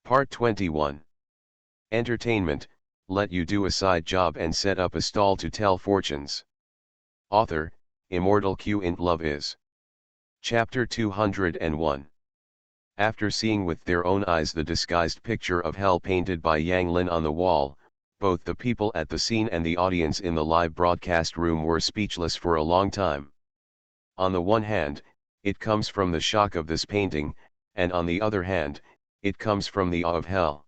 Part 21. Entertainment, let you do a side job and set up a stall to tell fortunes. Author, Immortal Q int Love is. Chapter 201. After seeing with their own eyes the disguised picture of hell painted by Yang Lin on the wall, both the people at the scene and the audience in the live broadcast room were speechless for a long time. On the one hand, it comes from the shock of this painting, and on the other hand, it comes from the awe of hell.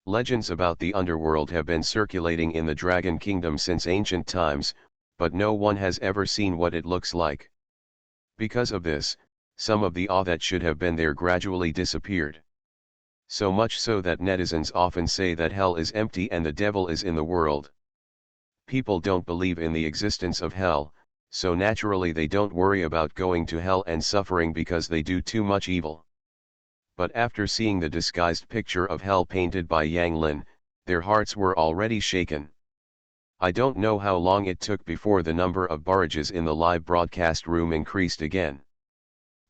Legends about the underworld have been circulating in the Dragon Kingdom since ancient times, but no one has ever seen what it looks like. Because of this, some of the awe that should have been there gradually disappeared. So much so that netizens often say that hell is empty and the devil is in the world. People don't believe in the existence of hell, so naturally they don't worry about going to hell and suffering because they do too much evil. But after seeing the disguised picture of hell painted by Yang Lin, their hearts were already shaken. I don't know how long it took before the number of barrages in the live broadcast room increased again.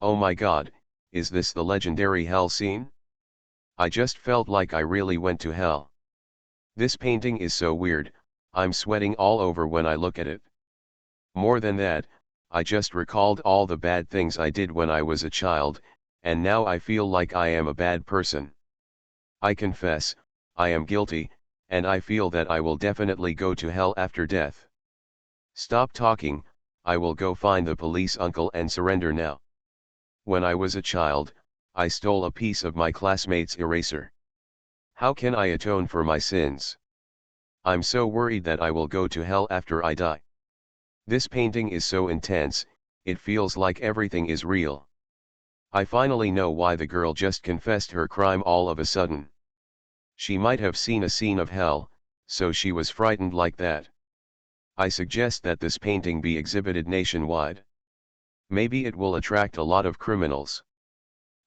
Oh my God, is this the legendary hell scene? I just felt like I really went to hell. This painting is so weird, I'm sweating all over when I look at it. More than that, I just recalled all the bad things I did when I was a child, and now I feel like I am a bad person. I confess, I am guilty, and I feel that I will definitely go to hell after death. Stop talking, I will go find the police uncle and surrender now. When I was a child, I stole a piece of my classmate's eraser. How can I atone for my sins? I'm so worried that I will go to hell after I die. This painting is so intense, it feels like everything is real. I finally know why the girl just confessed her crime all of a sudden. She might have seen a scene of hell, so she was frightened like that. I suggest that this painting be exhibited nationwide. Maybe it will attract a lot of criminals.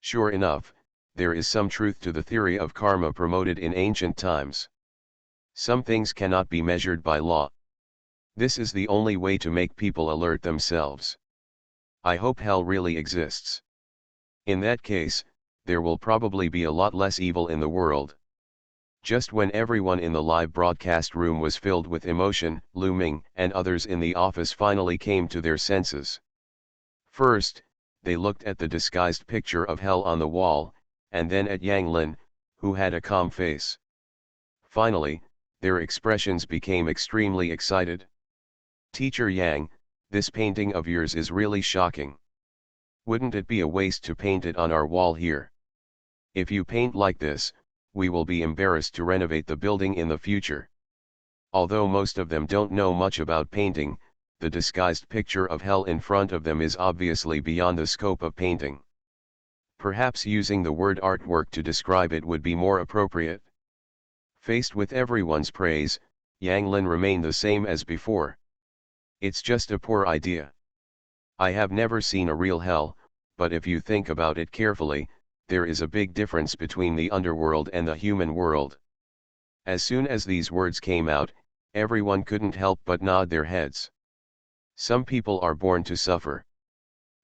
Sure enough, there is some truth to the theory of karma promoted in ancient times. Some things cannot be measured by law. This is the only way to make people alert themselves. I hope hell really exists. In that case, there will probably be a lot less evil in the world. Just when everyone in the live broadcast room was filled with emotion, Lu Ming and others in the office finally came to their senses. First, they looked at the disguised picture of hell on the wall, and then at Yang Lin, who had a calm face. Finally, their expressions became extremely excited. Teacher Yang, this painting of yours is really shocking. Wouldn't it be a waste to paint it on our wall here? If you paint like this, we will be embarrassed to renovate the building in the future. Although most of them don't know much about painting, the disguised picture of hell in front of them is obviously beyond the scope of painting. Perhaps using the word artwork to describe it would be more appropriate. Faced with everyone's praise, Yang Lin remained the same as before. It's just a poor idea. I have never seen a real hell, but if you think about it carefully, there is a big difference between the underworld and the human world. As soon as these words came out, everyone couldn't help but nod their heads. Some people are born to suffer.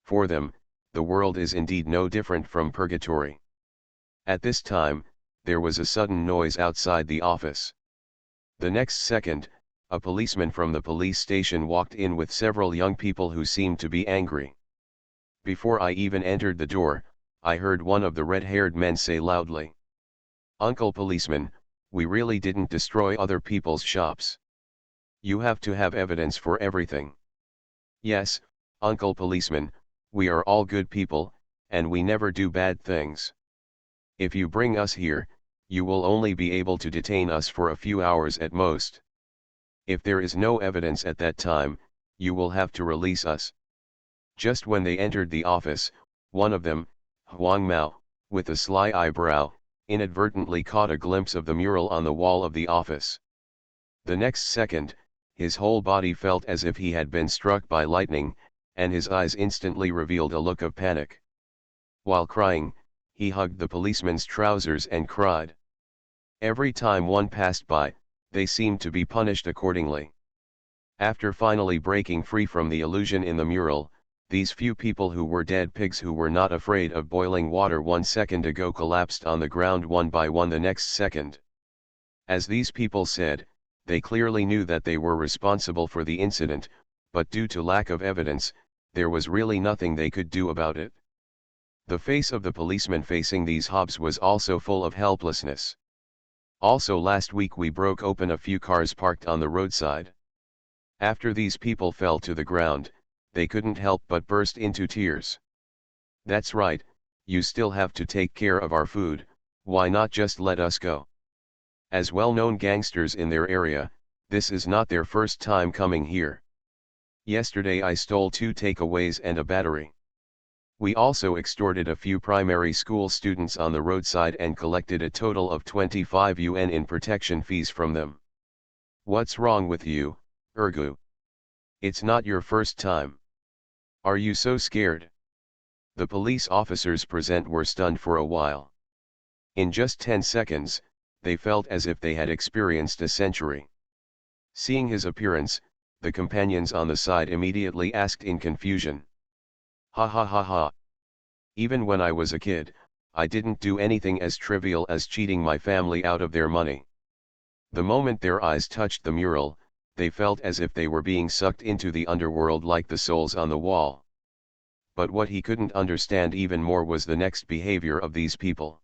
For them, the world is indeed no different from purgatory. At this time, there was a sudden noise outside the office. The next second, a policeman from the police station walked in with several young people who seemed to be angry. Before I even entered the door, I heard one of the red-haired men say loudly, "Uncle Policeman, we really didn't destroy other people's shops. You have to have evidence for everything." "Yes, Uncle Policeman, we are all good people, and we never do bad things. If you bring us here, you will only be able to detain us for a few hours at most. If there is no evidence at that time, you will have to release us." Just when they entered the office, one of them, Huang Mao, with a sly eyebrow, inadvertently caught a glimpse of the mural on the wall of the office. The next second, his whole body felt as if he had been struck by lightning, and his eyes instantly revealed a look of panic. While crying, he hugged the policeman's trousers and cried. Every time one passed by, they seemed to be punished accordingly. After finally breaking free from the illusion in the mural, These few people who were dead pigs who were not afraid of boiling water 1 second ago collapsed on the ground one by one the next second. As these people said, they clearly knew that they were responsible for the incident, but due to lack of evidence, there was really nothing they could do about it. The face of the policeman facing these hobs was also full of helplessness. Also last week we broke open a few cars parked on the roadside. After these people fell to the ground, they couldn't help but burst into tears. That's right, you still have to take care of our food, why not just let us go? As well-known gangsters in their area, this is not their first time coming here. Yesterday I stole 2 takeaways and a battery. We also extorted a few primary school students on the roadside and collected a total of 25 UN in protection fees from them. What's wrong with you, Ergu? It's not your first time. Are you so scared? The police officers present were stunned for a while. In just 10 seconds, they felt as if they had experienced a century. Seeing his appearance, the companions on the side immediately asked in confusion. Ha ha ha ha. Even when I was a kid, I didn't do anything as trivial as cheating my family out of their money. The moment their eyes touched the mural, they felt as if they were being sucked into the underworld like the souls on the wall. But what he couldn't understand even more was the next behavior of these people.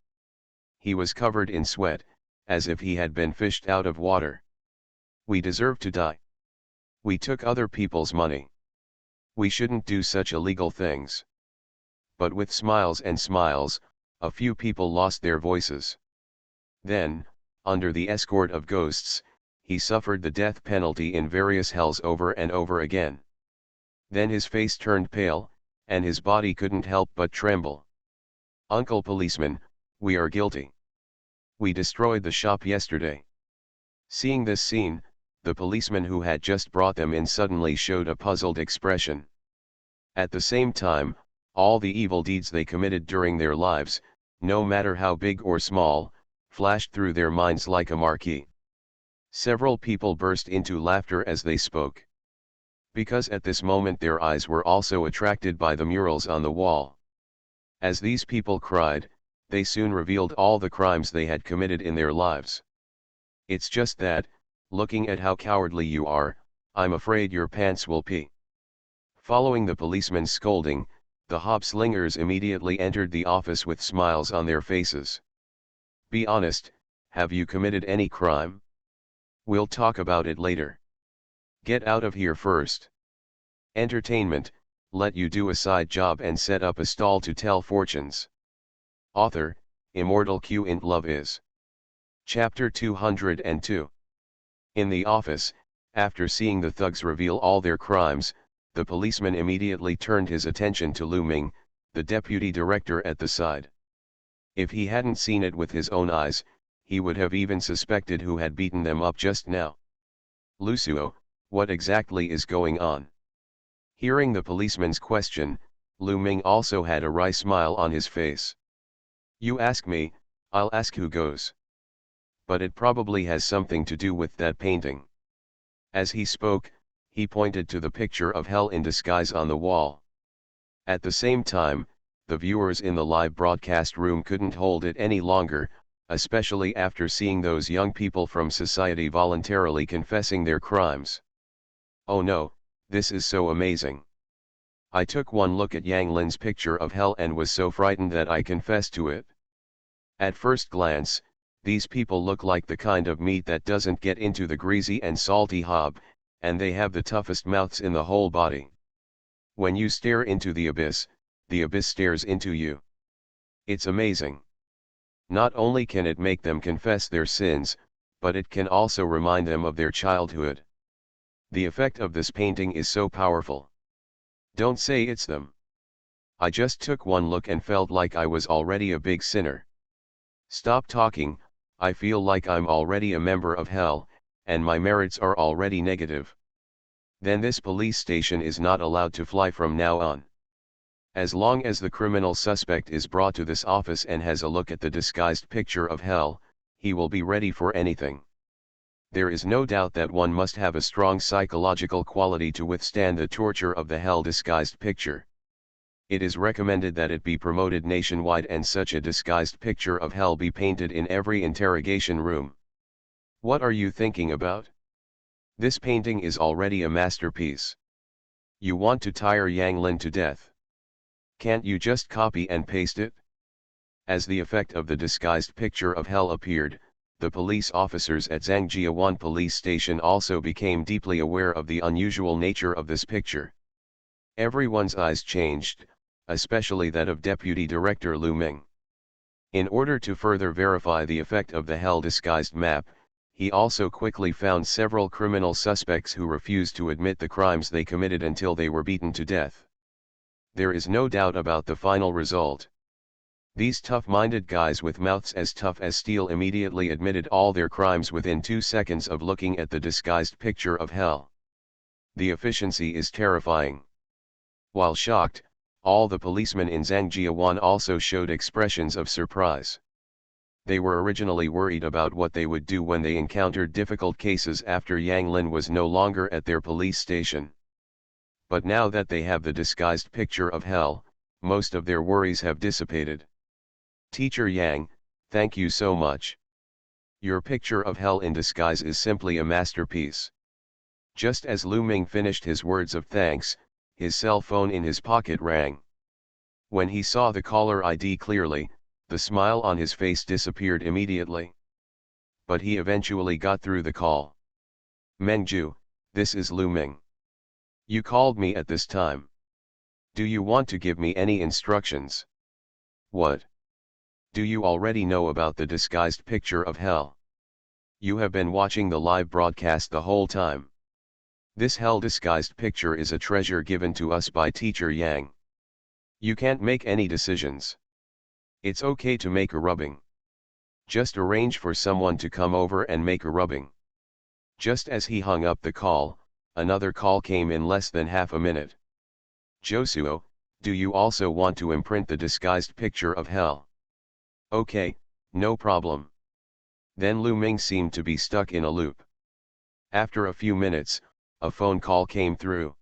He was covered in sweat, as if he had been fished out of water. We deserve to die. We took other people's money. We shouldn't do such illegal things. But with smiles and smiles, a few people lost their voices. Then, under the escort of ghosts, he suffered the death penalty in various hells over and over again. Then his face turned pale, and his body couldn't help but tremble. Uncle policeman, we are guilty. We destroyed the shop yesterday. Seeing this scene, the policeman who had just brought them in suddenly showed a puzzled expression. At the same time, all the evil deeds they committed during their lives, no matter how big or small, flashed through their minds like a marquee. Several people burst into laughter as they spoke. Because at this moment their eyes were also attracted by the murals on the wall. As these people cried, they soon revealed all the crimes they had committed in their lives. It's just that, looking at how cowardly you are, I'm afraid your pants will pee. Following the policeman's scolding, the hobslingers immediately entered the office with smiles on their faces. Be honest, have you committed any crime? We'll talk about it later. Get out of here first. Entertainment, let you do a side job and set up a stall to tell fortunes. Author, Immortal Q in Love Is. Chapter 202. In the office, after seeing the thugs reveal all their crimes, the policeman immediately turned his attention to Lu Ming, the deputy director at the side. If he hadn't seen it with his own eyes, he would have even suspected who had beaten them up just now. Lucio, what exactly is going on? Hearing the policeman's question, Lu Ming also had a wry smile on his face. You ask me, I'll ask who goes. But it probably has something to do with that painting. As he spoke, he pointed to the picture of hell in disguise on the wall. At the same time, the viewers in the live broadcast room couldn't hold it any longer, especially after seeing those young people from society voluntarily confessing their crimes. Oh no, this is so amazing. I took one look at Yang Lin's picture of hell and was so frightened that I confessed to it. At first glance, these people look like the kind of meat that doesn't get into the greasy and salty hob, and they have the toughest mouths in the whole body. When you stare into the abyss stares into you. It's amazing. Not only can it make them confess their sins, but it can also remind them of their childhood. The effect of this painting is so powerful. Don't say it's them. I just took one look and felt like I was already a big sinner. Stop talking, I feel like I'm already a member of hell, and my merits are already negative. Then this police station is not allowed to fly from now on. As long as the criminal suspect is brought to this office and has a look at the disguised picture of hell, he will be ready for anything. There is no doubt that one must have a strong psychological quality to withstand the torture of the hell disguised picture. It is recommended that it be promoted nationwide and such a disguised picture of hell be painted in every interrogation room. What are you thinking about? This painting is already a masterpiece. You want to tire Yang Lin to death. Can't you just copy and paste it? As the effect of the disguised picture of hell appeared, the police officers at Zhangjiawan police station also became deeply aware of the unusual nature of this picture. Everyone's eyes changed, especially that of Deputy Director Lu Ming. In order to further verify the effect of the hell disguised map, he also quickly found several criminal suspects who refused to admit the crimes they committed until they were beaten to death. There is no doubt about the final result. These tough-minded guys with mouths as tough as steel immediately admitted all their crimes within 2 seconds of looking at the disguised picture of hell. The efficiency is terrifying. While shocked, all the policemen in Zhangjiawan also showed expressions of surprise. They were originally worried about what they would do when they encountered difficult cases after Yang Lin was no longer at their police station. But now that they have the disguised picture of hell, most of their worries have dissipated. Teacher Yang, thank you so much. Your picture of hell in disguise is simply a masterpiece. Just as Lu Ming finished his words of thanks, his cell phone in his pocket rang. When he saw the caller ID clearly, the smile on his face disappeared immediately. But he eventually got through the call. Mengju, this is Lu Ming. You called me at this time. Do you want to give me any instructions? What? Do you already know about the disguised picture of hell? You have been watching the live broadcast the whole time. This hell disguised picture is a treasure given to us by Teacher Yang. You can't make any decisions. It's okay to make a rubbing. Just arrange for someone to come over and make a rubbing. Just as he hung up the call, another call came in less than half a minute. Josuo, do you also want to imprint the disguised picture of hell? Okay, no problem. Then Lu Ming seemed to be stuck in a loop. After a few minutes, a phone call came through.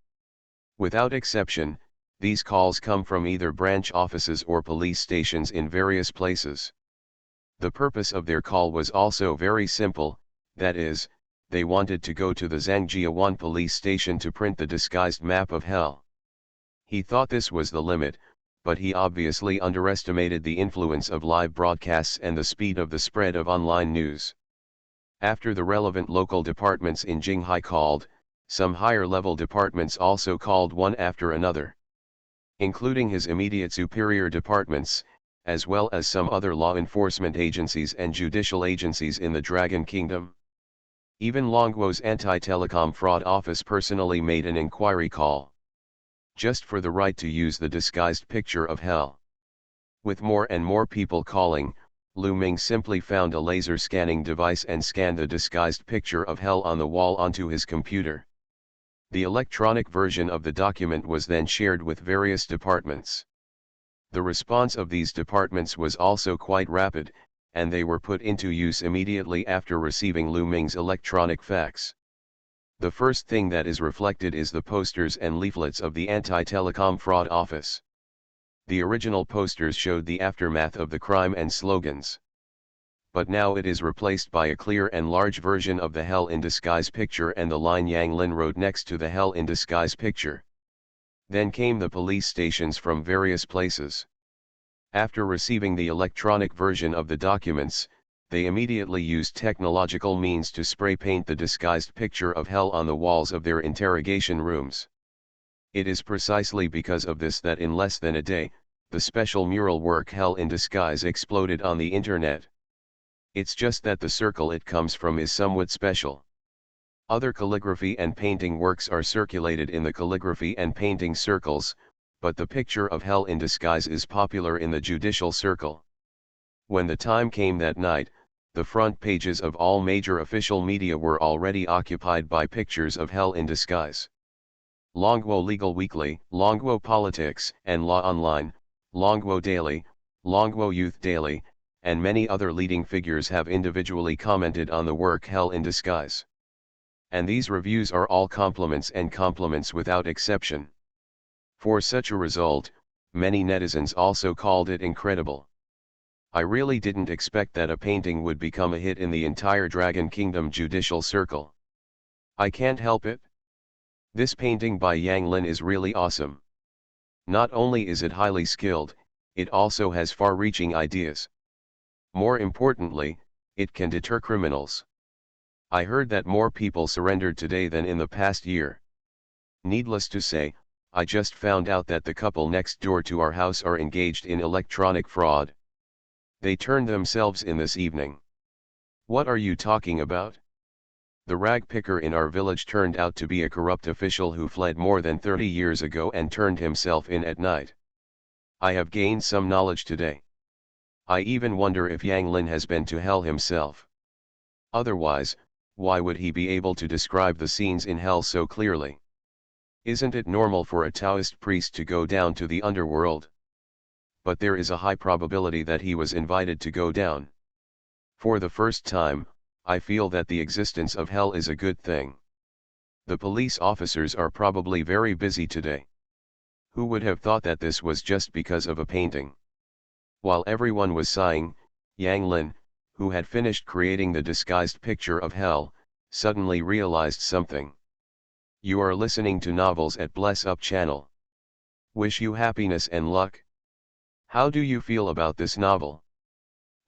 Without exception, these calls come from either branch offices or police stations in various places. The purpose of their call was also very simple, that is, they wanted to go to the Zhangjiawan police station to print the disguised map of hell. He thought this was the limit, but he obviously underestimated the influence of live broadcasts and the speed of the spread of online news. After the relevant local departments in Jinghai called, some higher-level departments also called one after another. Including his immediate superior departments, as well as some other law enforcement agencies and judicial agencies in the Dragon Kingdom. Even Longguo's anti-telecom fraud office personally made an inquiry call. Just for the right to use the disguised picture of hell. With more and more people calling, Lu Ming simply found a laser scanning device and scanned the disguised picture of hell on the wall onto his computer. The electronic version of the document was then shared with various departments. The response of these departments was also quite rapid, and they were put into use immediately after receiving Lu Ming's electronic fax. The first thing that is reflected is the posters and leaflets of the anti-telecom fraud office. The original posters showed the aftermath of the crime and slogans. But now it is replaced by a clear and large version of the Hell in Disguise picture and the line Yang Lin wrote next to the Hell in Disguise picture. Then came the police stations from various places. After receiving the electronic version of the documents, they immediately used technological means to spray paint the disguised picture of hell on the walls of their interrogation rooms. It is precisely because of this that in less than a day, the special mural work Hell in Disguise exploded on the internet. It's just that the circle it comes from is somewhat special. Other calligraphy and painting works are circulated in the calligraphy and painting circles, but the picture of Hell in Disguise is popular in the judicial circle. When the time came that night, the front pages of all major official media were already occupied by pictures of Hell in Disguise. Longguo Legal Weekly, Longguo Politics and Law Online, Longguo Daily, Longguo Youth Daily, and many other leading figures have individually commented on the work Hell in Disguise. And these reviews are all compliments and compliments without exception. For such a result, Many netizens also called it incredible. I really didn't expect that a painting would become a hit in the entire Dragon Kingdom judicial circle. I can't help it. This painting by Yang Lin is really awesome. Not only is it highly skilled, it also has far-reaching ideas. More importantly, it can deter criminals. I heard that more people surrendered today than in the past year. Needless to say, I just found out that the couple next door to our house are engaged in electronic fraud. They turned themselves in this evening. What are you talking about? The rag picker in our village turned out to be a corrupt official who fled more than 30 years ago and turned himself in at night. I have gained some knowledge today. I even wonder if Yang Lin has been to hell himself. Otherwise, why would he be able to describe the scenes in hell so clearly? Isn't it normal for a Taoist priest to go down to the underworld? But there is a high probability that he was invited to go down. For the first time, I feel that the existence of hell is a good thing. The police officers are probably very busy today. Who would have thought that this was just because of a painting? While everyone was sighing, Yang Lin, who had finished creating the disguised picture of hell, suddenly realized something. You are listening to Novels at Bless Up channel. Wish you happiness and luck. How do you feel about this novel?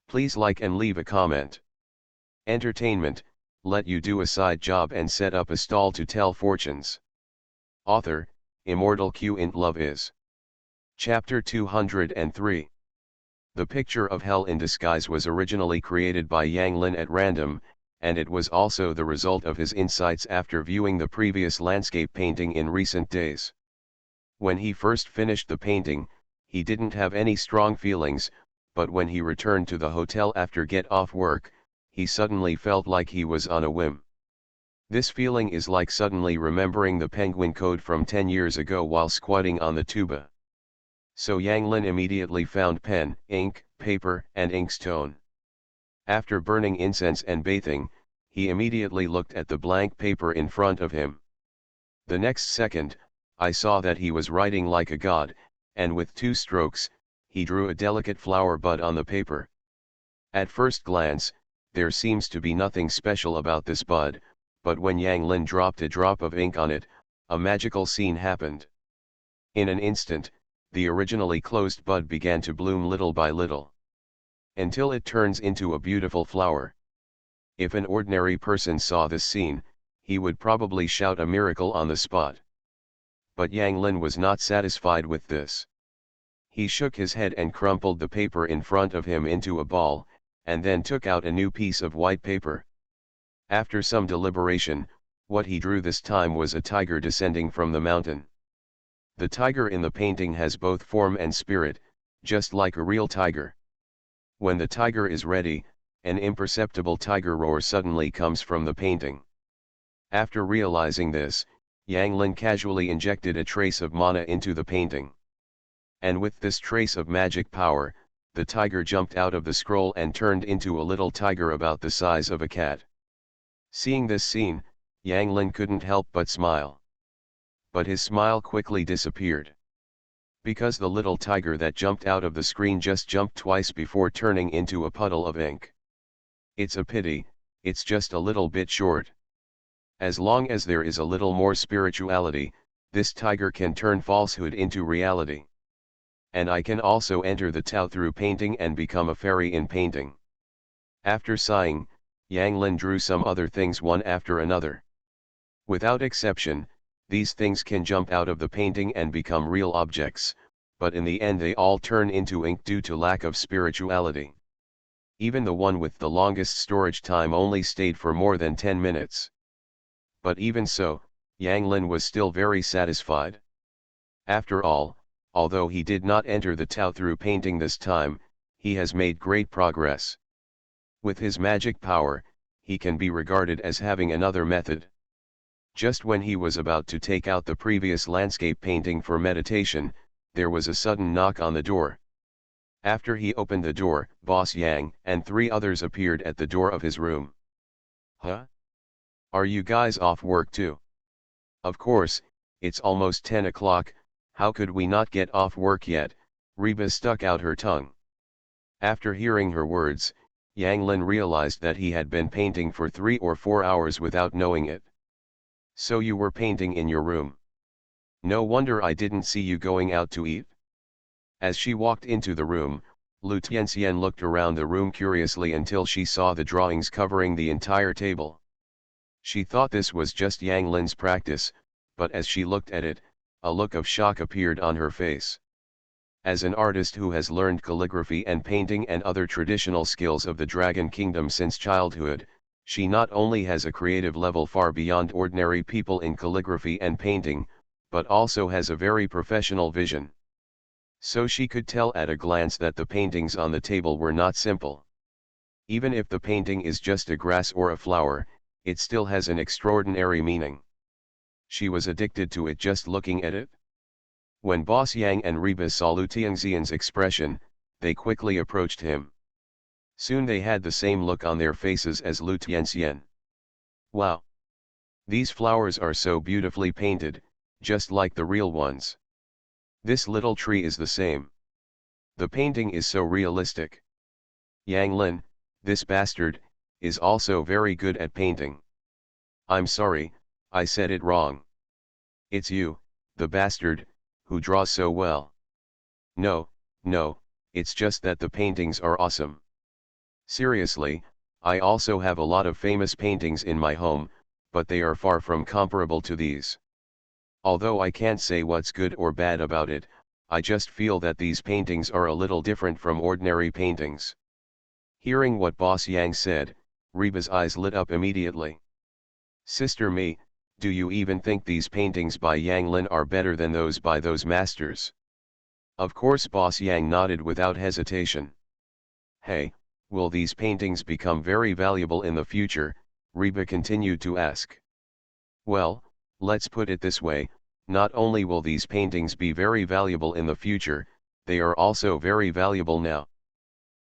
Please like and leave a comment. Entertainment, let you do a side job and set up a stall to tell fortunes. Author, Immortal Q in Love is. Chapter 203. The picture of hell in disguise was originally created by Yang Lin at random, and it was also the result of his insights after viewing the previous landscape painting in recent days. When he first finished the painting, he didn't have any strong feelings, but when he returned to the hotel after get off work, he suddenly felt like he was on a whim. This feeling is like suddenly remembering the penguin code from 10 years ago while squatting on the tuba. So Yang Lin immediately found pen, ink, paper, and inkstone. After burning incense and bathing, he immediately looked at the blank paper in front of him. The next second, I saw that he was writing like a god, and with 2 strokes, he drew a delicate flower bud on the paper. At first glance, there seems to be nothing special about this bud, but when Yang Lin dropped a drop of ink on it, a magical scene happened. In an instant, the originally closed bud began to bloom little by little, until it turns into a beautiful flower. If an ordinary person saw this scene, he would probably shout a miracle on the spot. But Yang Lin was not satisfied with this. He shook his head and crumpled the paper in front of him into a ball, and then took out a new piece of white paper. After some deliberation, what he drew this time was a tiger descending from the mountain. The tiger in the painting has both form and spirit, just like a real tiger. When the tiger is ready, an imperceptible tiger roar suddenly comes from the painting. After realizing this, Yang Lin casually injected a trace of mana into the painting. And with this trace of magic power, the tiger jumped out of the scroll and turned into a little tiger about the size of a cat. Seeing this scene, Yang Lin couldn't help but smile. But his smile quickly disappeared. Because the little tiger that jumped out of the screen just jumped twice before turning into a puddle of ink. It's a pity, it's just a little bit short. As long as there is a little more spirituality, this tiger can turn falsehood into reality. And I can also enter the Tao through painting and become a fairy in painting. After sighing, Yang Lin drew some other things one after another. Without exception, these things can jump out of the painting and become real objects, but in the end they all turn into ink due to lack of spirituality. Even the one with the longest storage time only stayed for more than 10 minutes. But even so, Yang Lin was still very satisfied. After all, although he did not enter the Tao through painting this time, he has made great progress. With his magic power, he can be regarded as having another method. Just when he was about to take out the previous landscape painting for meditation, there was a sudden knock on the door. After he opened the door, Boss Yang and 3 others appeared at the door of his room. Huh? Are you guys off work too? Of course, it's almost 10 o'clock, how could we not get off work yet? Reba stuck out her tongue. After hearing her words, Yang Lin realized that he had been painting for 3 or 4 hours without knowing it. So you were painting in your room. No wonder I didn't see you going out to eat. As she walked into the room, Lu Tianxian looked around the room curiously until she saw the drawings covering the entire table. She thought this was just Yang Lin's practice, but as she looked at it, a look of shock appeared on her face. As an artist who has learned calligraphy and painting and other traditional skills of the Dragon Kingdom since childhood, she not only has a creative level far beyond ordinary people in calligraphy and painting, but also has a very professional vision. So she could tell at a glance that the paintings on the table were not simple. Even if the painting is just a grass or a flower, it still has an extraordinary meaning. She was addicted to it just looking at it. When Boss Yang and Reba saw Lu Tianxian's expression, they quickly approached him. Soon they had the same look on their faces as Lu Tianxian. Wow! These flowers are so beautifully painted, just like the real ones. This little tree is the same. The painting is so realistic. Yang Lin, this bastard, is also very good at painting. I'm sorry, I said it wrong. It's you, the bastard, who draws so well. No, it's just that the paintings are awesome. Seriously, I also have a lot of famous paintings in my home, but they are far from comparable to these. Although I can't say what's good or bad about it, I just feel that these paintings are a little different from ordinary paintings. Hearing what Boss Yang said, Reba's eyes lit up immediately. Sister Me, do you even think these paintings by Yang Lin are better than those by those masters? Of course Boss Yang nodded without hesitation. Hey, will these paintings become very valuable in the future? Reba continued to ask. Well, let's put it this way, not only will these paintings be very valuable in the future, they are also very valuable now.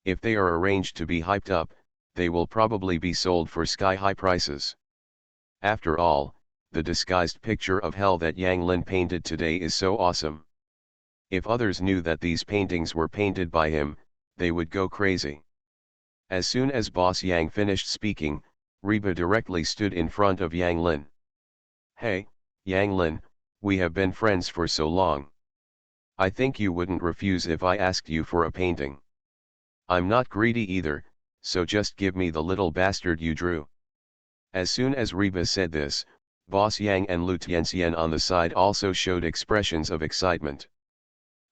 If they are arranged to be hyped up, they will probably be sold for sky-high prices. After all, the disguised picture of hell that Yang Lin painted today is so awesome. If others knew that these paintings were painted by him, they would go crazy. As soon as Boss Yang finished speaking, Reba directly stood in front of Yang Lin. Hey, Yang Lin, we have been friends for so long. I think you wouldn't refuse if I asked you for a painting. I'm not greedy either, so just give me the little bastard you drew. As soon as Reba said this, Boss Yang and Lu Tianxian on the side also showed expressions of excitement.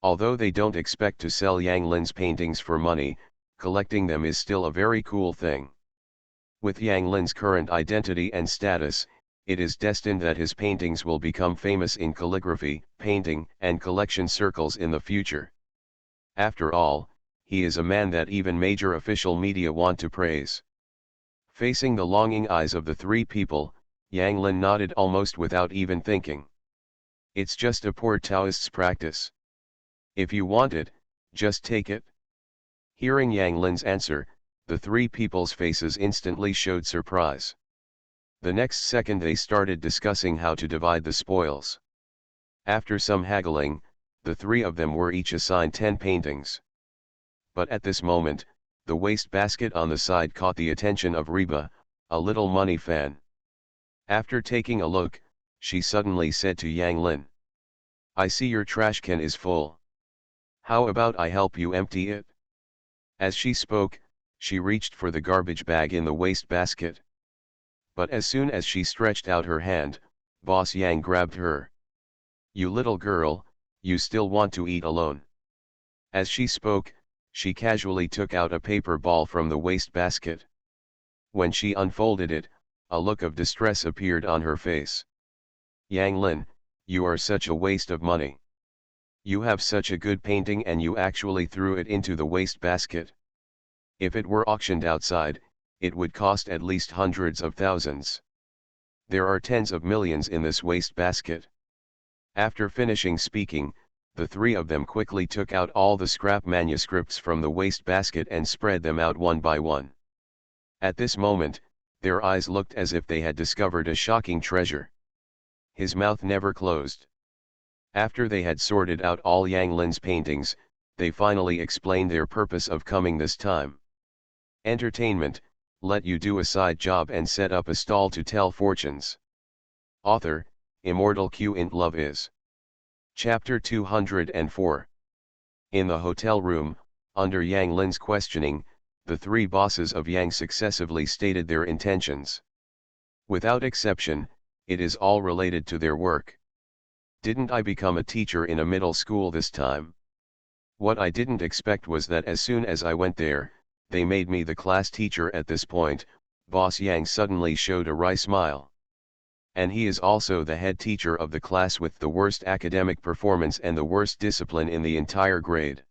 Although they don't expect to sell Yang Lin's paintings for money, collecting them is still a very cool thing. With Yang Lin's current identity and status, it is destined that his paintings will become famous in calligraphy, painting, and collection circles in the future. After all, he is a man that even major official media want to praise. Facing the longing eyes of the three people, Yang Lin nodded almost without even thinking. It's just a poor Taoist's practice. If you want it, just take it. Hearing Yang Lin's answer, the three people's faces instantly showed surprise. The next second they started discussing how to divide the spoils. After some haggling, the three of them were each assigned 10 paintings. But at this moment, the wastebasket on the side caught the attention of Reba, a little money fan. After taking a look, she suddenly said to Yang Lin, I see your trash can is full. How about I help you empty it? As she spoke, she reached for the garbage bag in the wastebasket. But as soon as she stretched out her hand, Boss Yang grabbed her. You little girl, you still want to eat alone. As she spoke, she casually took out a paper ball from the wastebasket. When she unfolded it, a look of distress appeared on her face. Yang Lin, you are such a waste of money. You have such a good painting and you actually threw it into the wastebasket. If it were auctioned outside, it would cost at least hundreds of thousands. There are tens of millions in this wastebasket. After finishing speaking, the three of them quickly took out all the scrap manuscripts from the wastebasket and spread them out one by one. At this moment, their eyes looked as if they had discovered a shocking treasure. His mouth never closed. After they had sorted out all Yang Lin's paintings, they finally explained their purpose of coming this time. Entertainment, let you do a side job and set up a stall to tell fortunes. Author, Immortal Q int Love is. Chapter 204. In the hotel room, under Yang Lin's questioning, the three bosses of Yang successively stated their intentions. Without exception, it is all related to their work. Didn't I become a teacher in a middle school this time? What I didn't expect was that as soon as I went there, they made me the class teacher. At this point, Boss Yang suddenly showed a wry smile. And he is also the head teacher of the class with the worst academic performance and the worst discipline in the entire grade.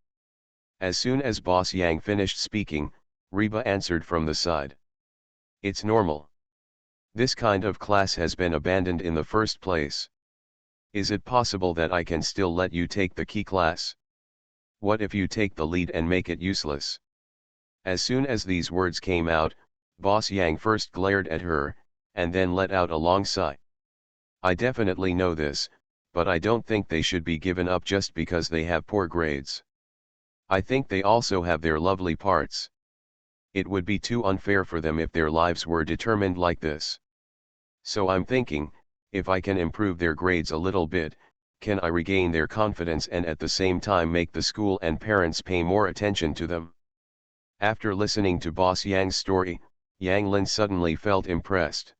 As soon as Boss Yang finished speaking, Reba answered from the side. It's normal. This kind of class has been abandoned in the first place. Is it possible that I can still let you take the key class? What if you take the lead and make it useless? As soon as these words came out, Boss Yang first glared at her, and then let out a long sigh. I definitely know this, but I don't think they should be given up just because they have poor grades. I think they also have their lovely parts. It would be too unfair for them if their lives were determined like this. So I'm thinking, if I can improve their grades a little bit, can I regain their confidence and at the same time make the school and parents pay more attention to them? After listening to Boss Yang's story, Yang Lin suddenly felt impressed.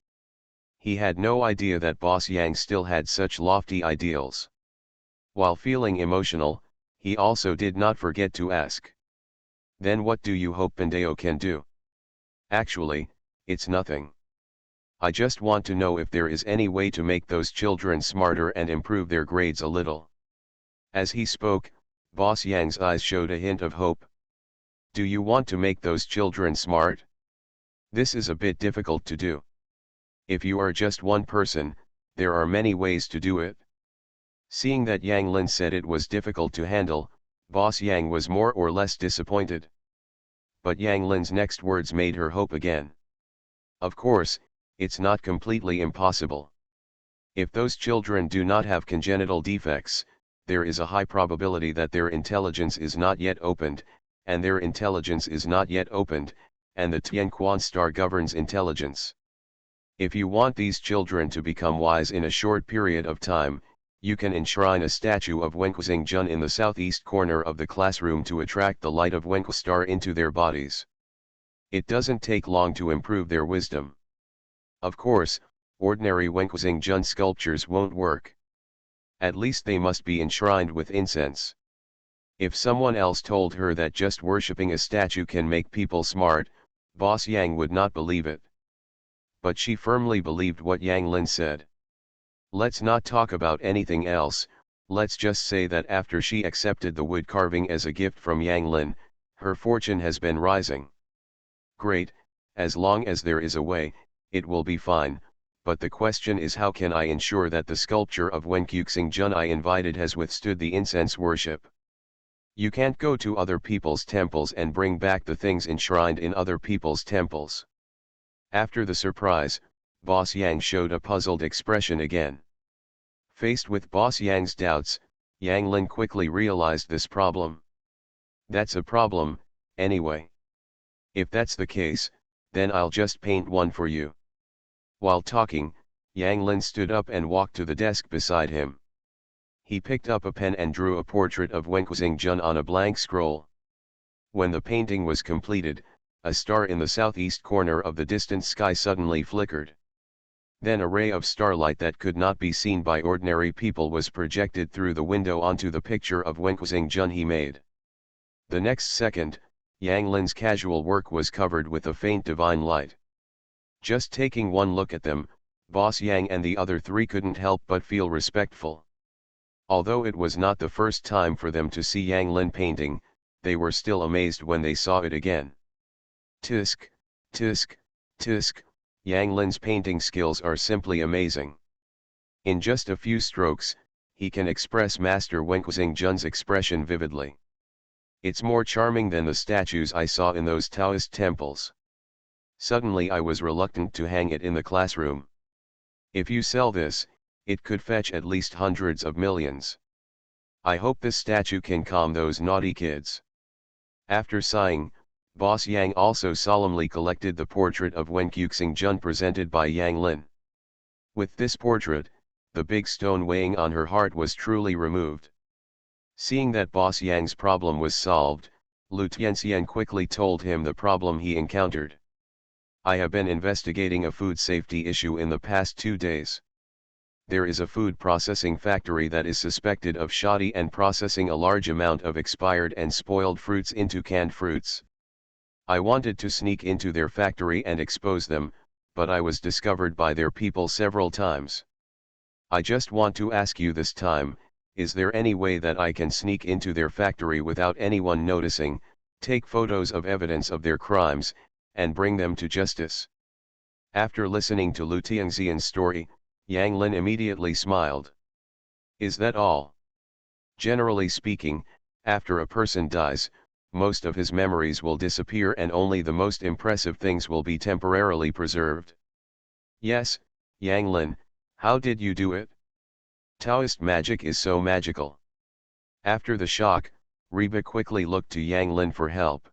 He had no idea that Boss Yang still had such lofty ideals. While feeling emotional, he also did not forget to ask. Then what do you hope Bandeo can do? Actually, it's nothing. I just want to know if there is any way to make those children smarter and improve their grades a little. As he spoke, Boss Yang's eyes showed a hint of hope. Do you want to make those children smart? This is a bit difficult to do. If you are just one person, there are many ways to do it. Seeing that Yang Lin said it was difficult to handle, Boss Yang was more or less disappointed. But Yang Lin's next words made her hope again. Of course, it's not completely impossible. If those children do not have congenital defects, there is a high probability that their intelligence is not yet opened, and their intelligence is not yet opened, and the Tianquan star governs intelligence. If you want these children to become wise in a short period of time, you can enshrine a statue of Wenquixing Jun in the southeast corner of the classroom to attract the light of Wenqu star into their bodies. It doesn't take long to improve their wisdom. Of course, ordinary Wenquixing Jun sculptures won't work. At least they must be enshrined with incense. If someone else told her that just worshipping a statue can make people smart, Boss Yang would not believe it. But she firmly believed what Yang Lin said. Let's not talk about anything else, let's just say that after she accepted the wood carving as a gift from Yang Lin, her fortune has been rising. Great, as long as there is a way, it will be fine, but the question is how can I ensure that the sculpture of Wenquixing Jun I invited has withstood the incense worship? You can't go to other people's temples and bring back the things enshrined in other people's temples. After the surprise, Boss Yang showed a puzzled expression again. Faced with Boss Yang's doubts, Yang Lin quickly realized this problem. That's a problem, anyway. If that's the case, then I'll just paint one for you. While talking, Yang Lin stood up and walked to the desk beside him. He picked up a pen and drew a portrait of Wenquixing Jun on a blank scroll. When the painting was completed, a star in the southeast corner of the distant sky suddenly flickered. Then a ray of starlight that could not be seen by ordinary people was projected through the window onto the picture of Wenquixing Jun he made. The next second, Yang Lin's casual work was covered with a faint divine light. Just taking one look at them, Boss Yang and the other three couldn't help but feel respectful. Although it was not the first time for them to see Yang Lin painting, they were still amazed when they saw it again. Tisk, tisk, tisk, Yang Lin's painting skills are simply amazing. In just a few strokes, he can express Master Wenquixing Jun's expression vividly. It's more charming than the statues I saw in those Taoist temples. Suddenly I was reluctant to hang it in the classroom. If you sell this, it could fetch at least hundreds of millions. I hope this statue can calm those naughty kids. After sighing, Boss Yang also solemnly collected the portrait of Wen Cuxing Jun presented by Yang Lin. With this portrait, the big stone weighing on her heart was truly removed. Seeing that Boss Yang's problem was solved, Lu Tianxian quickly told him the problem he encountered. I have been investigating a food safety issue in the past 2 days. There is a food processing factory that is suspected of shoddy and processing a large amount of expired and spoiled fruits into canned fruits. I wanted to sneak into their factory and expose them, but I was discovered by their people several times. I just want to ask you this time, is there any way that I can sneak into their factory without anyone noticing, take photos of evidence of their crimes, and bring them to justice? After listening to Lu Tianxian's story, Yang Lin immediately smiled. Is that all? Generally speaking, after a person dies, most of his memories will disappear and only the most impressive things will be temporarily preserved. Yes, Yang Lin, how did you do it? Taoist magic is so magical. After the shock, Reba quickly looked to Yang Lin for help.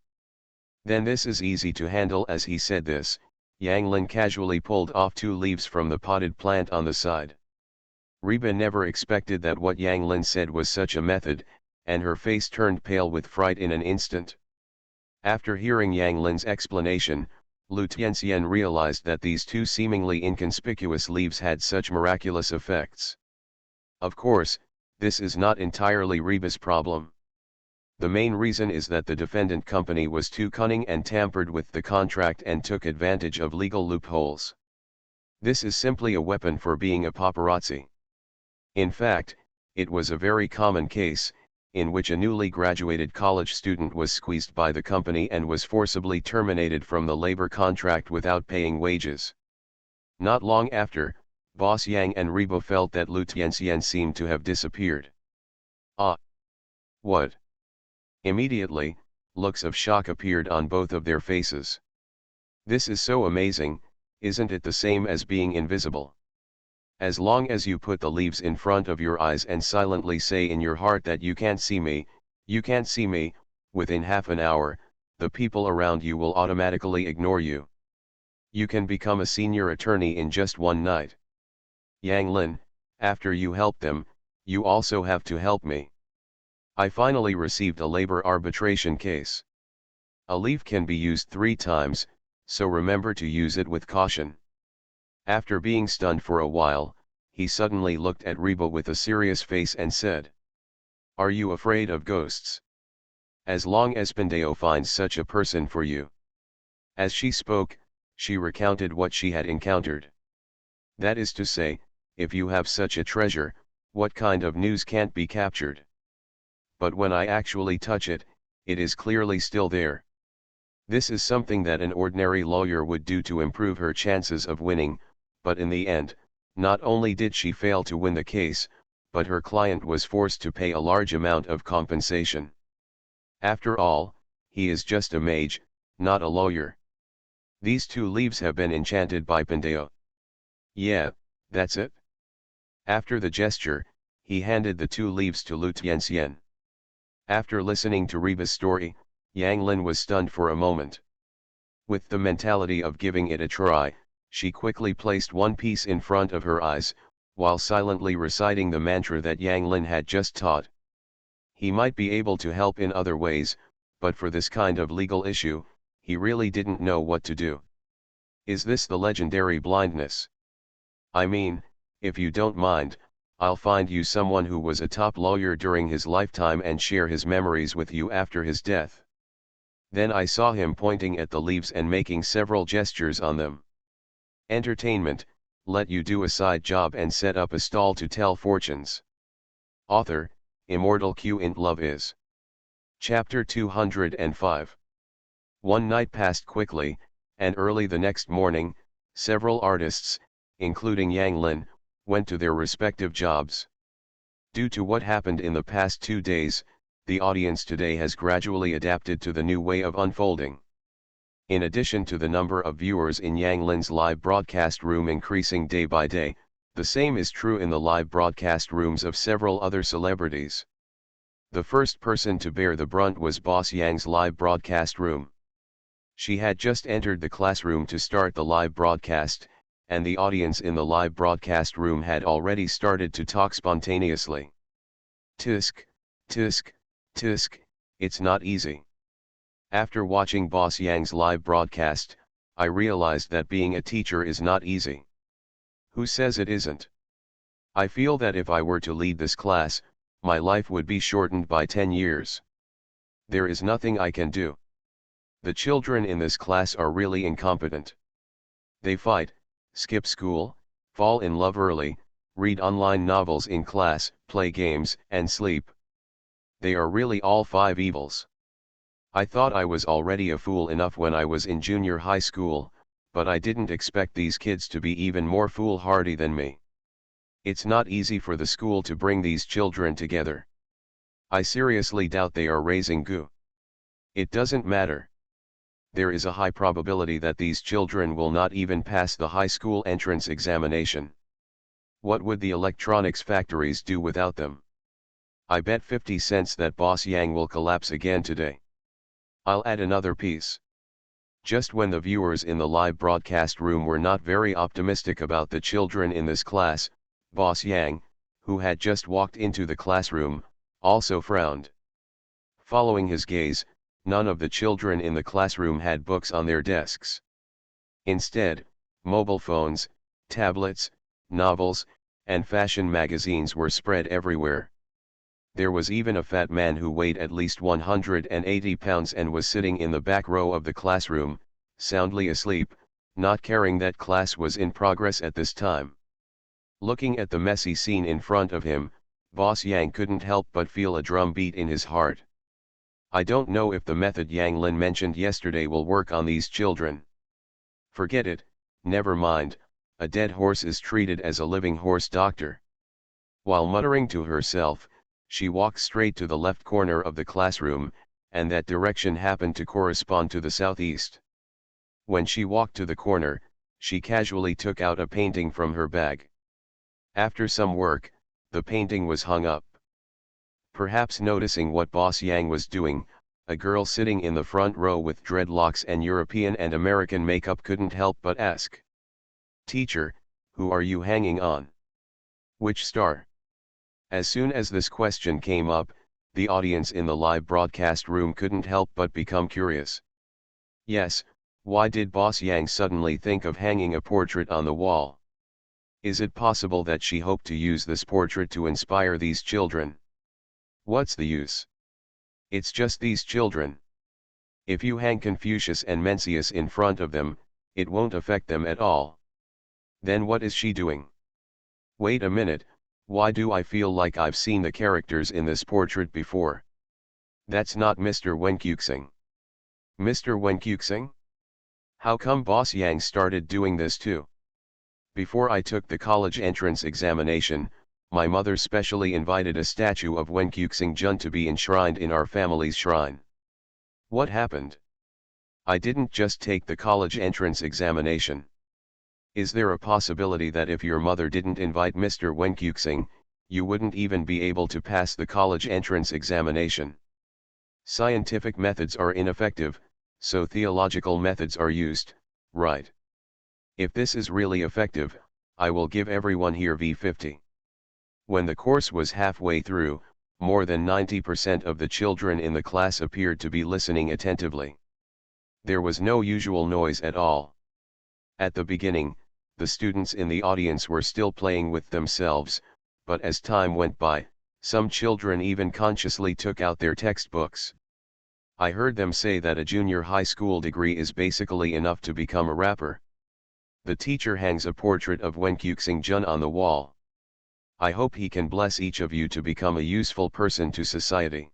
Then this is easy to handle. As he said this, Yang Lin casually pulled off 2 leaves from the potted plant on the side. Reba never expected that what Yang Lin said was such a method, and her face turned pale with fright in an instant. After hearing Yang Lin's explanation, Lu Tianxian realized that these 2 seemingly inconspicuous leaves had such miraculous effects. Of course, this is not entirely Reba's problem. The main reason is that the defendant company was too cunning and tampered with the contract and took advantage of legal loopholes. This is simply a weapon for being a paparazzi. In fact, it was a very common case, in which a newly graduated college student was squeezed by the company and was forcibly terminated from the labor contract without paying wages. Not long after, Boss Yang and Reba felt that Lu Tianxian seemed to have disappeared. Ah! What? Immediately, looks of shock appeared on both of their faces. This is so amazing, isn't it the same as being invisible? As long as you put the leaves in front of your eyes and silently say in your heart that you can't see me, within half an hour, the people around you will automatically ignore you. You can become a senior attorney in just 1 night. Yang Lin, after you help them, you also have to help me. I finally received a labor arbitration case. A leaf can be used 3 times, so remember to use it with caution. After being stunned for a while, he suddenly looked at Reba with a serious face and said, "Are you afraid of ghosts? As long as Pandeo finds such a person for you." As she spoke, she recounted what she had encountered. That is to say, if you have such a treasure, what kind of news can't be captured? But when I actually touch it, it is clearly still there. This is something that an ordinary lawyer would do to improve her chances of winning, but in the end, not only did she fail to win the case, but her client was forced to pay a large amount of compensation. After all, he is just a mage, not a lawyer. These 2 leaves have been enchanted by Pandeo. Yeah, that's it. After the gesture, he handed the 2 leaves to Lu Tianxian. After listening to Reba's story, Yang Lin was stunned for a moment. With the mentality of giving it a try, she quickly placed 1 piece in front of her eyes, while silently reciting the mantra that Yang Lin had just taught. He might be able to help in other ways, but for this kind of legal issue, he really didn't know what to do. Is this the legendary blindness? I mean, if you don't mind, I'll find you someone who was a top lawyer during his lifetime and share his memories with you after his death. Then I saw him pointing at the leaves and making several gestures on them. Entertainment, let you do a side job and set up a stall to tell fortunes. Author, Immortal Q int Love is. Chapter 205. One night passed quickly, and early the next morning, several artists, including Yang Lin, went to their respective jobs. Due to what happened in the past 2 days, the audience today has gradually adapted to the new way of unfolding. In addition to the number of viewers in Yang Lin's live broadcast room increasing day by day, the same is true in the live broadcast rooms of several other celebrities. The first person to bear the brunt was Boss Yang's live broadcast room. She had just entered the classroom to start the live broadcast, and the audience in the live broadcast room had already started to talk spontaneously. Tusk, tusk, tusk, it's not easy. After watching Boss Yang's live broadcast, I realized that being a teacher is not easy. Who says it isn't? I feel that if I were to lead this class, my life would be shortened by 10 years. There is nothing I can do. The children in this class are really incompetent. They fight, skip school, fall in love early, read online novels in class, play games, and sleep. They are really all 5 evils. I thought I was already a fool enough when I was in junior high school, but I didn't expect these kids to be even more foolhardy than me. It's not easy for the school to bring these children together. I seriously doubt they are raising goo. It doesn't matter. There is a high probability that these children will not even pass the high school entrance examination. What would the electronics factories do without them? I bet 50 cents that Boss Yang will collapse again today. I'll add another piece. Just when the viewers in the live broadcast room were not very optimistic about the children in this class, Boss Yang, who had just walked into the classroom, also frowned. Following his gaze, none of the children in the classroom had books on their desks. Instead, mobile phones, tablets, novels, and fashion magazines were spread everywhere. There was even a fat man who weighed at least 180 pounds and was sitting in the back row of the classroom, soundly asleep, not caring that class was in progress at this time. Looking at the messy scene in front of him, Boss Yang couldn't help but feel a drum beat in his heart. I don't know if the method Yang Lin mentioned yesterday will work on these children. Forget it, never mind, a dead horse is treated as a living horse, doctor. While muttering to herself, she walked straight to the left corner of the classroom, and that direction happened to correspond to the southeast. When she walked to the corner, she casually took out a painting from her bag. After some work, the painting was hung up. Perhaps noticing what Boss Yang was doing, a girl sitting in the front row with dreadlocks and European and American makeup couldn't help but ask, "Teacher, who are you hanging on? Which star?" As soon as this question came up, the audience in the live broadcast room couldn't help but become curious. Yes, why did Boss Yang suddenly think of hanging a portrait on the wall? Is it possible that she hoped to use this portrait to inspire these children? What's the use? It's just these children. If you hang Confucius and Mencius in front of them, it won't affect them at all. Then what is she doing? Wait a minute, why do I feel like I've seen the characters in this portrait before? That's not Mr. Wenkyuxing. Mr. Wenkyuxing? How come Boss Yang started doing this too? Before I took the college entrance examination, my mother specially invited a statue of Wenkyuxing Jun to be enshrined in our family's shrine. What happened? I didn't just take the college entrance examination. Is there a possibility that if your mother didn't invite Mr. Wenkyuxing, you wouldn't even be able to pass the college entrance examination? Scientific methods are ineffective, so theological methods are used, right? If this is really effective, I will give everyone here V50. When the course was halfway through, more than 90% of the children in the class appeared to be listening attentively. There was no usual noise at all. At the beginning, the students in the audience were still playing with themselves, but as time went by, some children even consciously took out their textbooks. I heard them say that a junior high school degree is basically enough to become a rapper. The teacher hangs a portrait of Wenkyuxing Jun on the wall. I hope he can bless each of you to become a useful person to society.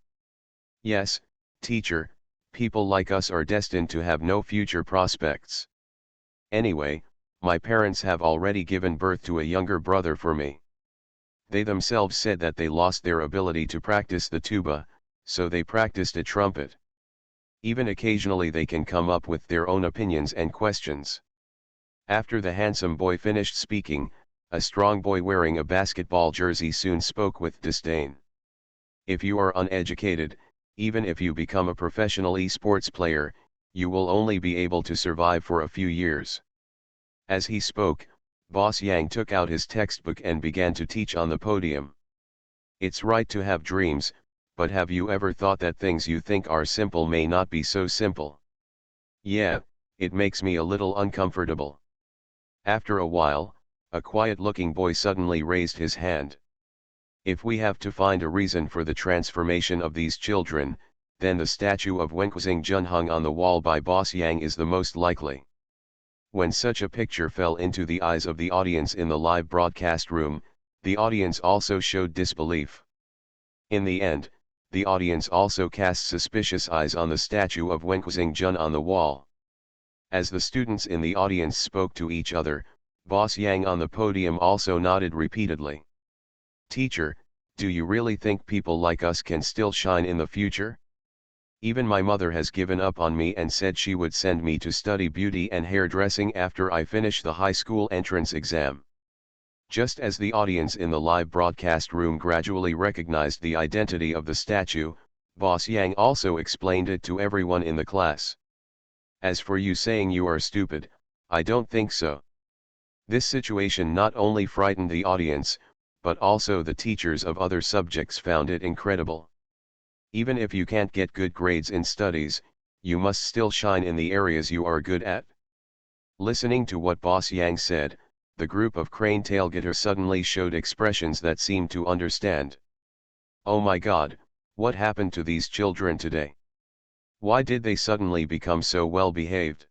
Yes, teacher, people like us are destined to have no future prospects. Anyway, my parents have already given birth to a younger brother for me. They themselves said that they lost their ability to practice the tuba, so they practiced a trumpet. Even occasionally they can come up with their own opinions and questions. After the handsome boy finished speaking, a strong boy wearing a basketball jersey soon spoke with disdain. If you are uneducated, even if you become a professional esports player, you will only be able to survive for a few years. As he spoke, Boss Yang took out his textbook and began to teach on the podium. It's right to have dreams, but have you ever thought that things you think are simple may not be so simple? Yeah, it makes me a little uncomfortable. After a while, a quiet-looking boy suddenly raised his hand. If we have to find a reason for the transformation of these children, then the statue of Wenxing Jun hung on the wall by Boss Yang is the most likely. When such a picture fell into the eyes of the audience in the live broadcast room, the audience also showed disbelief. In the end, the audience also cast suspicious eyes on the statue of Wenxing Jun on the wall. As the students in the audience spoke to each other, Boss Yang on the podium also nodded repeatedly. Teacher, do you really think people like us can still shine in the future? Even my mother has given up on me and said she would send me to study beauty and hairdressing after I finish the high school entrance exam. Just as the audience in the live broadcast room gradually recognized the identity of the statue, Boss Yang also explained it to everyone in the class. As for you saying you are stupid, I don't think so. This situation not only frightened the audience, but also the teachers of other subjects found it incredible. Even if you can't get good grades in studies, you must still shine in the areas you are good at. Listening to what Boss Yang said, the group of crane tailgaters suddenly showed expressions that seemed to understand. Oh my God, what happened to these children today? Why did they suddenly become so well behaved?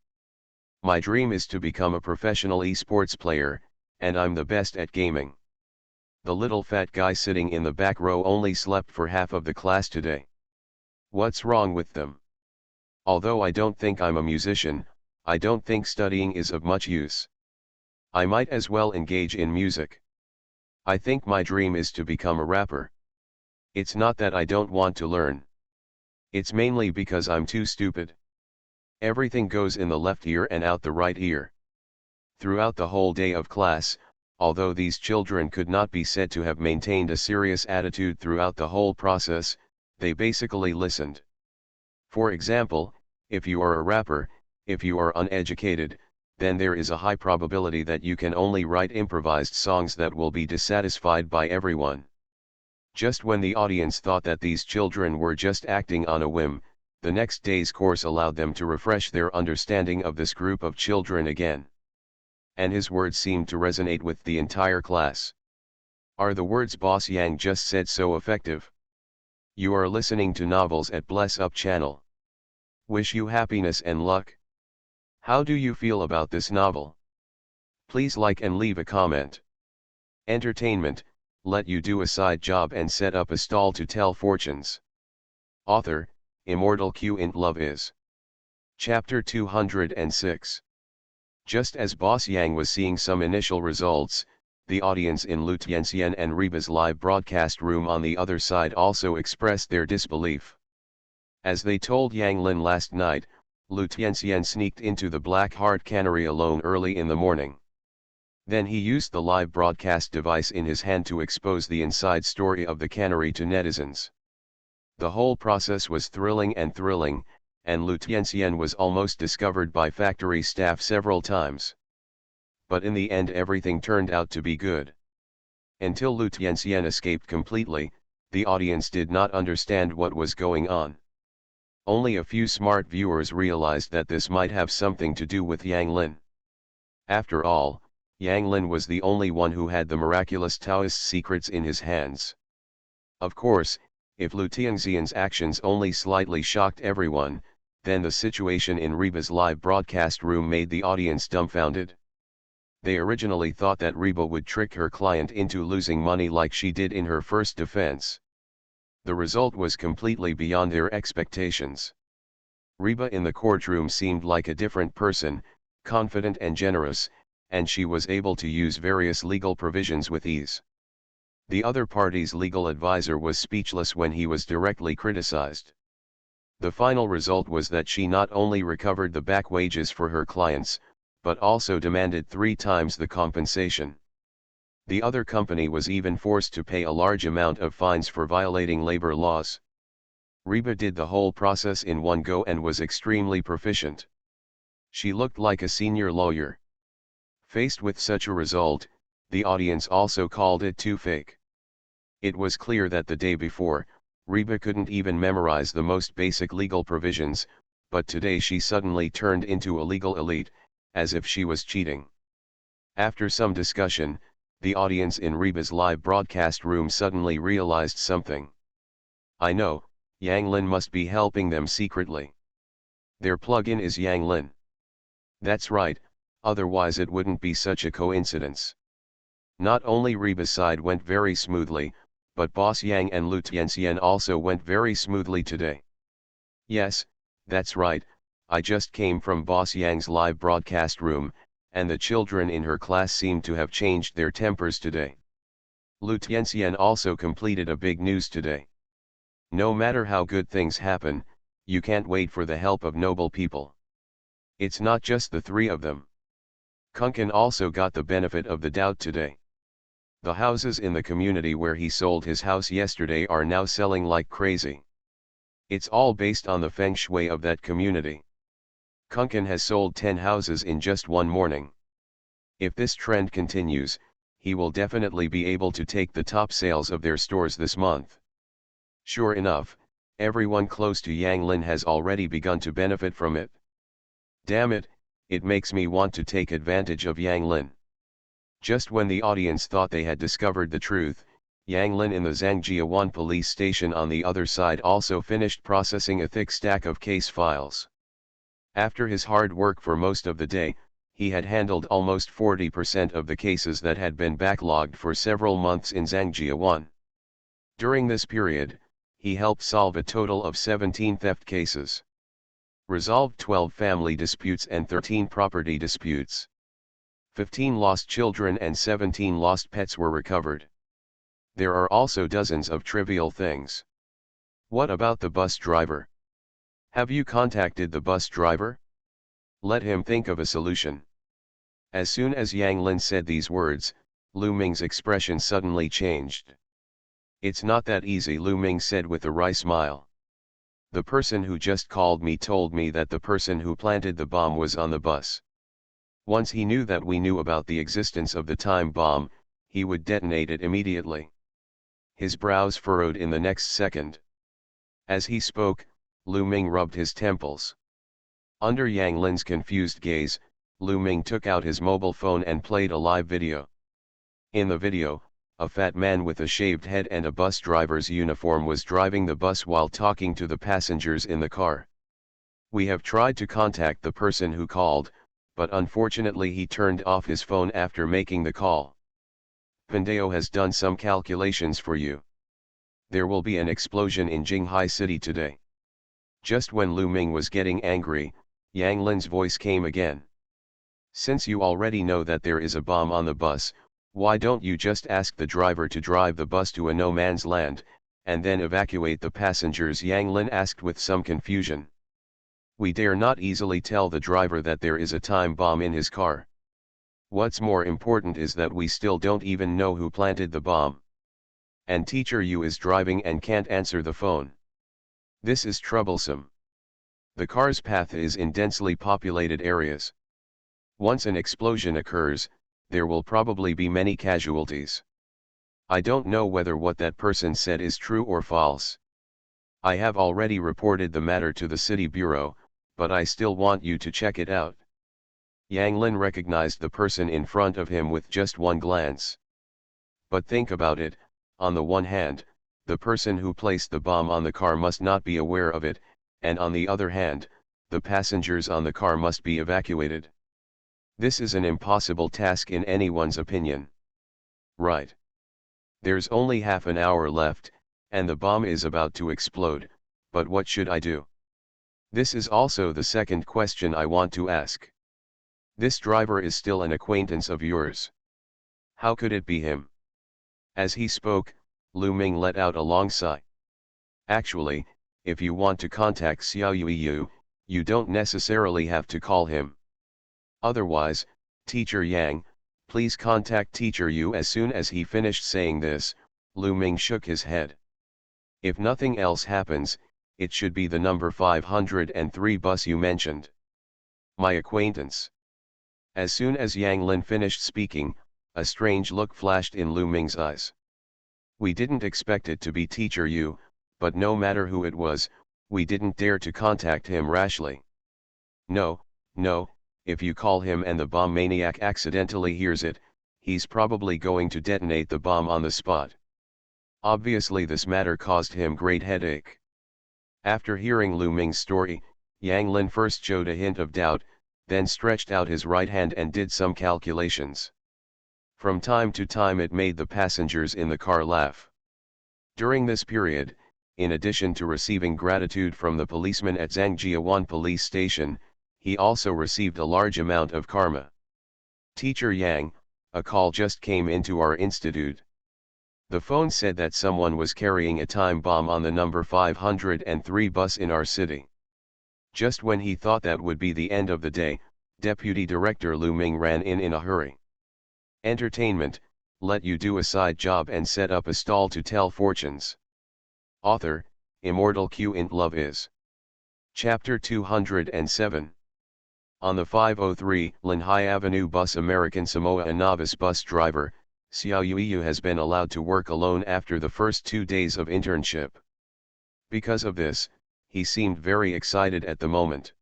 My dream is to become a professional esports player, and I'm the best at gaming. The little fat guy sitting in the back row only slept for half of the class today. What's wrong with them? Although I don't think I'm a musician, I don't think studying is of much use. I might as well engage in music. I think my dream is to become a rapper. It's not that I don't want to learn. It's mainly because I'm too stupid. Everything goes in the left ear and out the right ear. Throughout the whole day of class, although these children could not be said to have maintained a serious attitude throughout the whole process, they basically listened. For example, if you are a rapper, if you are uneducated, then there is a high probability that you can only write improvised songs that will be dissatisfied by everyone. Just when the audience thought that these children were just acting on a whim, the next day's course allowed them to refresh their understanding of this group of children again. And his words seemed to resonate with the entire class. Are the words Boss Yang just said so effective? You are listening to Novels at Bless Up channel. Wish you happiness and luck. How do you feel about this novel? Please like and leave a comment. Entertainment, let you do a side job and set up a stall to tell fortunes. Author, Immortal Q int Love is. Chapter 206. Just as Boss Yang was seeing some initial results, the audience in Lu Tianxian and Reba's live broadcast room on the other side also expressed their disbelief. As they told Yang Lin last night, Lu Tianxian sneaked into the Black Heart Cannery alone early in the morning. Then he used the live broadcast device in his hand to expose the inside story of the cannery to netizens. The whole process was thrilling, and Lu Tianxian was almost discovered by factory staff several times. But in the end everything turned out to be good. Until Lu Tianxian escaped completely, the audience did not understand what was going on. Only a few smart viewers realized that this might have something to do with Yang Lin. After all, Yang Lin was the only one who had the miraculous Taoist secrets in his hands. Of course, if Lu Tianxian's actions only slightly shocked everyone, then the situation in Reba's live broadcast room made the audience dumbfounded. They originally thought that Reba would trick her client into losing money like she did in her first defense. The result was completely beyond their expectations. Reba in the courtroom seemed like a different person, confident and generous, and she was able to use various legal provisions with ease. The other party's legal advisor was speechless when he was directly criticized. The final result was that she not only recovered the back wages for her clients, but also demanded 3 times the compensation. The other company was even forced to pay a large amount of fines for violating labor laws. Reba did the whole process in one go and was extremely proficient. She looked like a senior lawyer. Faced with such a result, the audience also called it too fake. It was clear that the day before, Reba couldn't even memorize the most basic legal provisions, but today she suddenly turned into a legal elite, as if she was cheating. After some discussion, the audience in Reba's live broadcast room suddenly realized something. I know, Yang Lin must be helping them secretly. Their plug-in is Yang Lin. That's right, otherwise it wouldn't be such a coincidence. Not only Reba's side went very smoothly, but Boss Yang and Lu Tianxian also went very smoothly today. Yes, that's right, I just came from Boss Yang's live broadcast room, and the children in her class seem to have changed their tempers today. Lu Tianxian also completed a big news today. No matter how good things happen, you can't wait for the help of noble people. It's not just the three of them. Kunkin also got the benefit of the doubt today. The houses in the community where he sold his house yesterday are now selling like crazy. It's all based on the feng shui of that community. Kunkin has sold 10 houses in just one morning. If this trend continues, he will definitely be able to take the top sales of their stores this month. Sure enough, everyone close to Yang Lin has already begun to benefit from it. Damn it, it makes me want to take advantage of Yang Lin. Just when the audience thought they had discovered the truth, Yang Lin in the Zhangjiawan police station on the other side also finished processing a thick stack of case files. After his hard work for most of the day, he had handled almost 40% of the cases that had been backlogged for several months in Zhangjiawan. During this period, he helped solve a total of 17 theft cases. Resolved 12 family disputes and 13 property disputes. 15 lost children and 17 lost pets were recovered. There are also dozens of trivial things. What about the bus driver? Have you contacted the bus driver? Let him think of a solution. As soon as Yang Lin said these words, Lu Ming's expression suddenly changed. It's not that easy, Lu Ming said with a wry smile. The person who just called me told me that the person who planted the bomb was on the bus. Once he knew that we knew about the existence of the time bomb, he would detonate it immediately. His brows furrowed in the next second. As he spoke, Lu Ming rubbed his temples. Under Yang Lin's confused gaze, Lu Ming took out his mobile phone and played a live video. In the video, a fat man with a shaved head and a bus driver's uniform was driving the bus while talking to the passengers in the car. We have tried to contact the person who called, but unfortunately he turned off his phone after making the call. Pandeo has done some calculations for you. There will be an explosion in Jinghai City today. Just when Lu Ming was getting angry, Yang Lin's voice came again. Since you already know that there is a bomb on the bus, why don't you just ask the driver to drive the bus to a no-man's land, and then evacuate the passengers? Yang Lin asked with some confusion. We dare not easily tell the driver that there is a time bomb in his car. What's more important is that we still don't even know who planted the bomb. And teacher Yu is driving and can't answer the phone. This is troublesome. The car's path is in densely populated areas. Once an explosion occurs, there will probably be many casualties. I don't know whether what that person said is true or false. I have already reported the matter to the city bureau, but I still want you to check it out. Yang Lin recognized the person in front of him with just one glance. But think about it, on the one hand, the person who placed the bomb on the car must not be aware of it, and on the other hand, the passengers on the car must be evacuated. This is an impossible task in anyone's opinion. Right. There's only half an hour left, and the bomb is about to explode, but what should I do? This is also the second question I want to ask. This driver is still an acquaintance of yours. How could it be him? As he spoke, Lu Ming let out a long sigh. Actually, if you want to contact Xiao Yuiyu, you don't necessarily have to call him. Otherwise, Teacher Yang, Please contact Teacher Yu. As soon as he finished saying this, Lu Ming shook his head. If nothing else happens, it should be the number 503 bus you mentioned. My acquaintance. As soon as Yang Lin finished speaking, a strange look flashed in Lu Ming's eyes. We didn't expect it to be Teacher Yu, but no matter who it was, we didn't dare to contact him rashly. No, if you call him and the bomb maniac accidentally hears it, he's probably going to detonate the bomb on the spot. Obviously this matter caused him great headache. After hearing Lu Ming's story, Yang Lin first showed a hint of doubt, then stretched out his right hand and did some calculations. From time to time it made the passengers in the car laugh. During this period, in addition to receiving gratitude from the policeman at Zhangjiawan police station, he also received a large amount of karma. Teacher Yang, a call just came into our institute. The phone said that someone was carrying a time bomb on the number 503 bus in our city. Just when he thought that would be the end of the day, Deputy Director Lu Ming ran in a hurry. Entertainment, let you do a side job and set up a stall to tell fortunes. Author, Immortal Q int Love is. Chapter 207. On the 503 Linhai Avenue bus, American Samoa, a novice bus driver, Xiao Yuiyu, has been allowed to work alone after the first 2 days of internship. Because of this, he seemed very excited at the moment.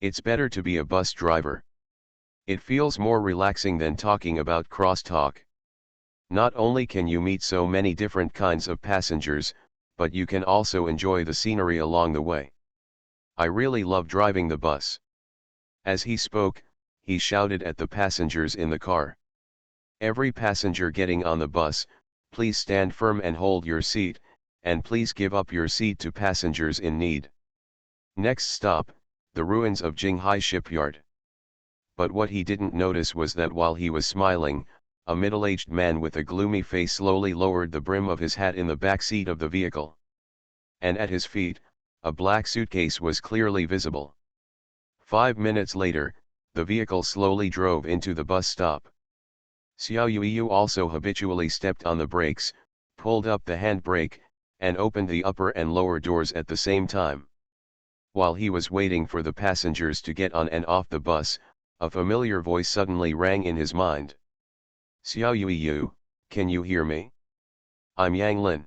It's better to be a bus driver. It feels more relaxing than talking about crosstalk. Not only can you meet so many different kinds of passengers, but you can also enjoy the scenery along the way. I really love driving the bus. As he spoke, he shouted at the passengers in the car. Every passenger getting on the bus, please stand firm and hold your seat, and please give up your seat to passengers in need. Next stop, the ruins of Jinghai Shipyard. But what he didn't notice was that while he was smiling, a middle-aged man with a gloomy face slowly lowered the brim of his hat in the back seat of the vehicle. And at his feet, a black suitcase was clearly visible. 5 minutes later, the vehicle slowly drove into the bus stop. Xiao Yuiyu also habitually stepped on the brakes, pulled up the handbrake, and opened the upper and lower doors at the same time. While he was waiting for the passengers to get on and off the bus, a familiar voice suddenly rang in his mind. Xiao Yuiyu, can you hear me? I'm Yang Lin.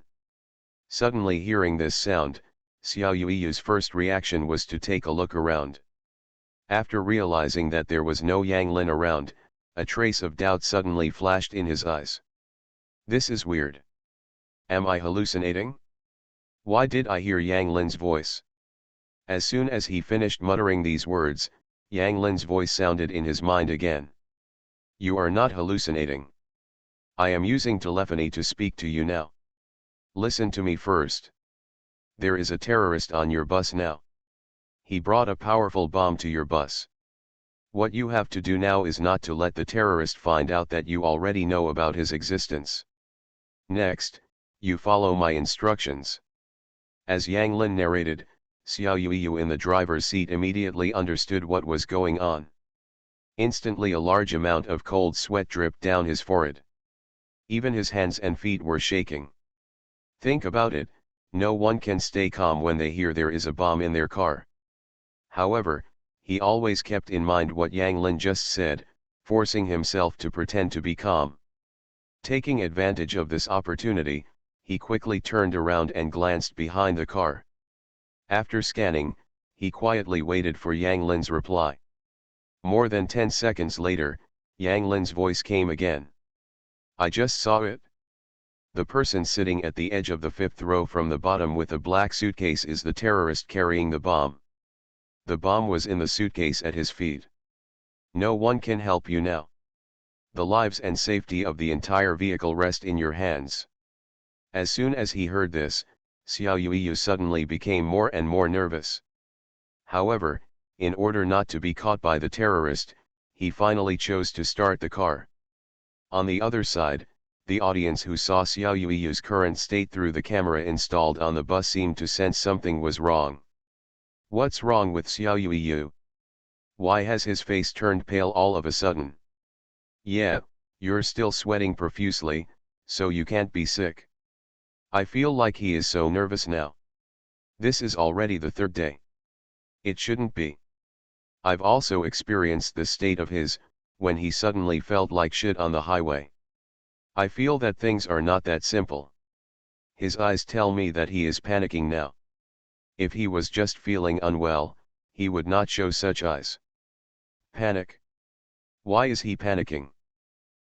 Suddenly hearing this sound, Xiao Yuiyu's first reaction was to take a look around. After realizing that there was no Yang Lin around, a trace of doubt suddenly flashed in his eyes. This is weird. Am I hallucinating? Why did I hear Yang Lin's voice? As soon as he finished muttering these words, Yang Lin's voice sounded in his mind again. You are not hallucinating. I am using telephony to speak to you now. Listen to me first. There is a terrorist on your bus now. He brought a powerful bomb to your bus. What you have to do now is not to let the terrorist find out that you already know about his existence. Next, you follow my instructions. As Yang Lin narrated, Xiao Yuiyu in the driver's seat immediately understood what was going on. Instantly a large amount of cold sweat dripped down his forehead. Even his hands and feet were shaking. Think about it, no one can stay calm when they hear there is a bomb in their car. However, he always kept in mind what Yang Lin just said, forcing himself to pretend to be calm. Taking advantage of this opportunity, he quickly turned around and glanced behind the car. After scanning, he quietly waited for Yang Lin's reply. More than 10 seconds later, Yang Lin's voice came again. I just saw it. The person sitting at the edge of the 5th row from the bottom with a black suitcase is the terrorist carrying the bomb. The bomb was in the suitcase at his feet. No one can help you now. The lives and safety of the entire vehicle rest in your hands. As soon as he heard this, Xiao Yuiyu suddenly became more and more nervous. However, in order not to be caught by the terrorist, he finally chose to start the car. On the other side, the audience who saw Xiao Yuiyu's current state through the camera installed on the bus seemed to sense something was wrong. What's wrong with Xiao Yuiyu? Why has his face turned pale all of a sudden? Yeah, You're still sweating profusely, so you can't be sick. I feel like he is so nervous now. This is already the third day. It shouldn't be. I've also experienced this state of his, when he suddenly felt like shit on the highway. I feel that things are not that simple. His eyes tell me that he is panicking now. If he was just feeling unwell, he would not show such eyes. Panic? Why is he panicking?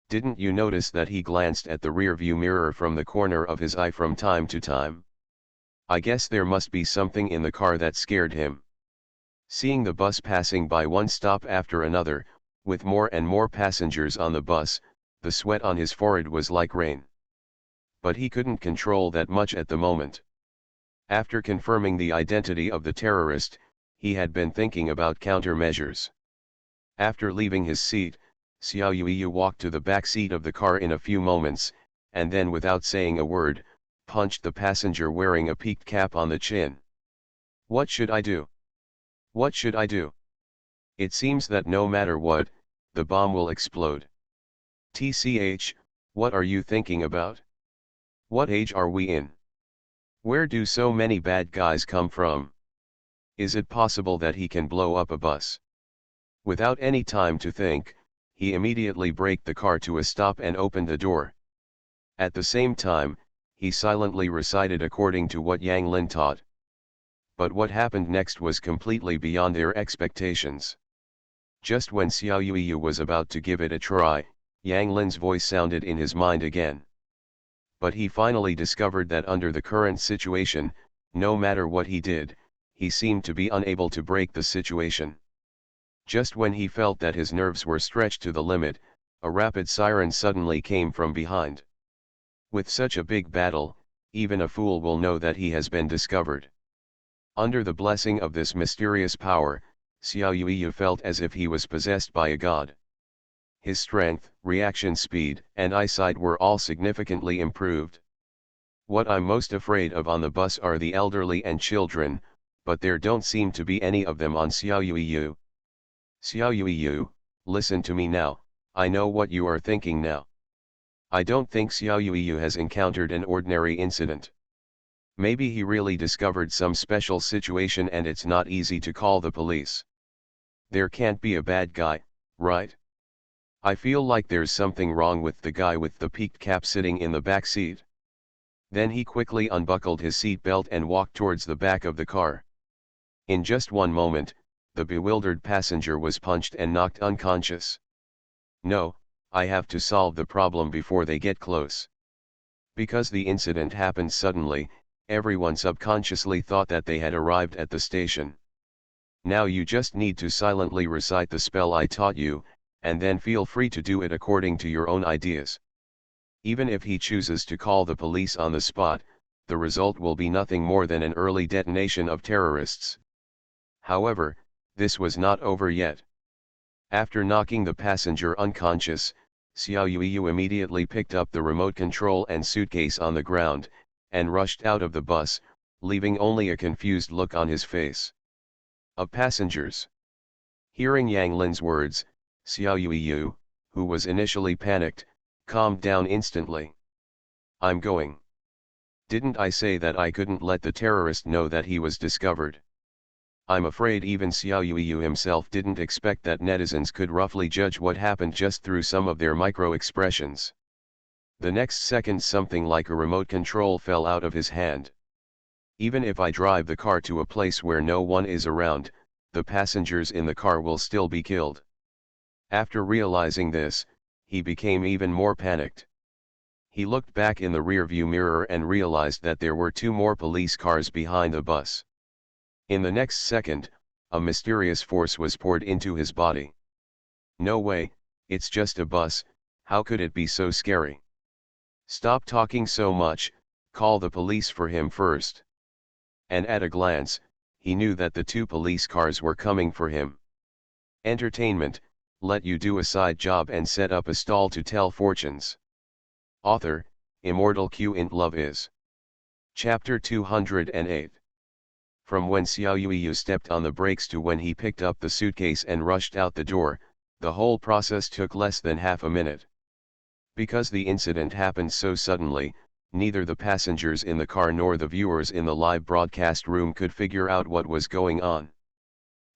Didn't you notice that he glanced at the rearview mirror from the corner of his eye from time to time? I guess there must be something in the car that scared him. Seeing the bus passing by one stop after another, with more and more passengers on the bus, the sweat on his forehead was like rain. But he couldn't control that much at the moment. After confirming the identity of the terrorist, he had been thinking about countermeasures. After leaving his seat, Xiao Yuiyu walked to the back seat of the car in a few moments, and then without saying a word, punched the passenger wearing a peaked cap on the chin. What should I do? What should I do? It seems that no matter what, the bomb will explode. TCH, what are you thinking about? What age are we in? Where do so many bad guys come from? Is it possible that he can blow up a bus? Without any time to think, he immediately braked the car to a stop and opened the door. At the same time, he silently recited according to what Yang Lin taught. But what happened next was completely beyond their expectations. Just when Xiao Yuiyu was about to give it a try, Yang Lin's voice sounded in his mind again. But he finally discovered that under the current situation, no matter what he did, he seemed to be unable to break the situation. Just when he felt that his nerves were stretched to the limit, a rapid siren suddenly came from behind. With such a big battle, even a fool will know that he has been discovered. Under the blessing of this mysterious power, Xiao Yuiyu felt as if he was possessed by a god. His strength, reaction speed, and eyesight were all significantly improved. What I'm most afraid of on the bus are the elderly and children, but there don't seem to be any of them on Xiao Yuiyu. Xiao Yuiyu, listen to me now, I know what you are thinking now. I don't think Xiao Yuiyu has encountered an ordinary incident. Maybe he really discovered some special situation and it's not easy to call the police. There can't be a bad guy, right? I feel like there's something wrong with the guy with the peaked cap sitting in the back seat. Then he quickly unbuckled his seat belt and walked towards the back of the car. In just one moment, the bewildered passenger was punched and knocked unconscious. No, I have to solve the problem before they get close. Because the incident happened suddenly, everyone subconsciously thought that they had arrived at the station. Now you just need to silently recite the spell I taught you, and then feel free to do it according to your own ideas. Even if he chooses to call the police on the spot, the result will be nothing more than an early detonation of terrorists. However, this was not over yet. After knocking the passenger unconscious, Xiao Yuiyu immediately picked up the remote control and suitcase on the ground, and rushed out of the bus, leaving only a confused look on his face. Passengers. Hearing Yang Lin's words, Xiao Yuiyu, who was initially panicked, calmed down instantly. I'm going. Didn't I say that I couldn't let the terrorist know that he was discovered? I'm afraid even Xiao Yuiyu himself didn't expect that netizens could roughly judge what happened just through some of their micro-expressions. The next second something like a remote control fell out of his hand. Even if I drive the car to a place where no one is around, the passengers in the car will still be killed. After realizing this, he became even more panicked. He looked back in the rearview mirror and realized that there were two more police cars behind the bus. In the next second, a mysterious force was poured into his body. No way, it's just a bus, how could it be so scary? Stop talking so much, call the police for him first. And at a glance, he knew that the two police cars were coming for him. Entertainment, let you do a side job and set up a stall to tell fortunes. Author, Immortal Q int Love is. Chapter 208. From when Xiao Yuiyu stepped on the brakes to when he picked up the suitcase and rushed out the door, the whole process took less than half a minute. Because the incident happened so suddenly, neither the passengers in the car nor the viewers in the live broadcast room could figure out what was going on.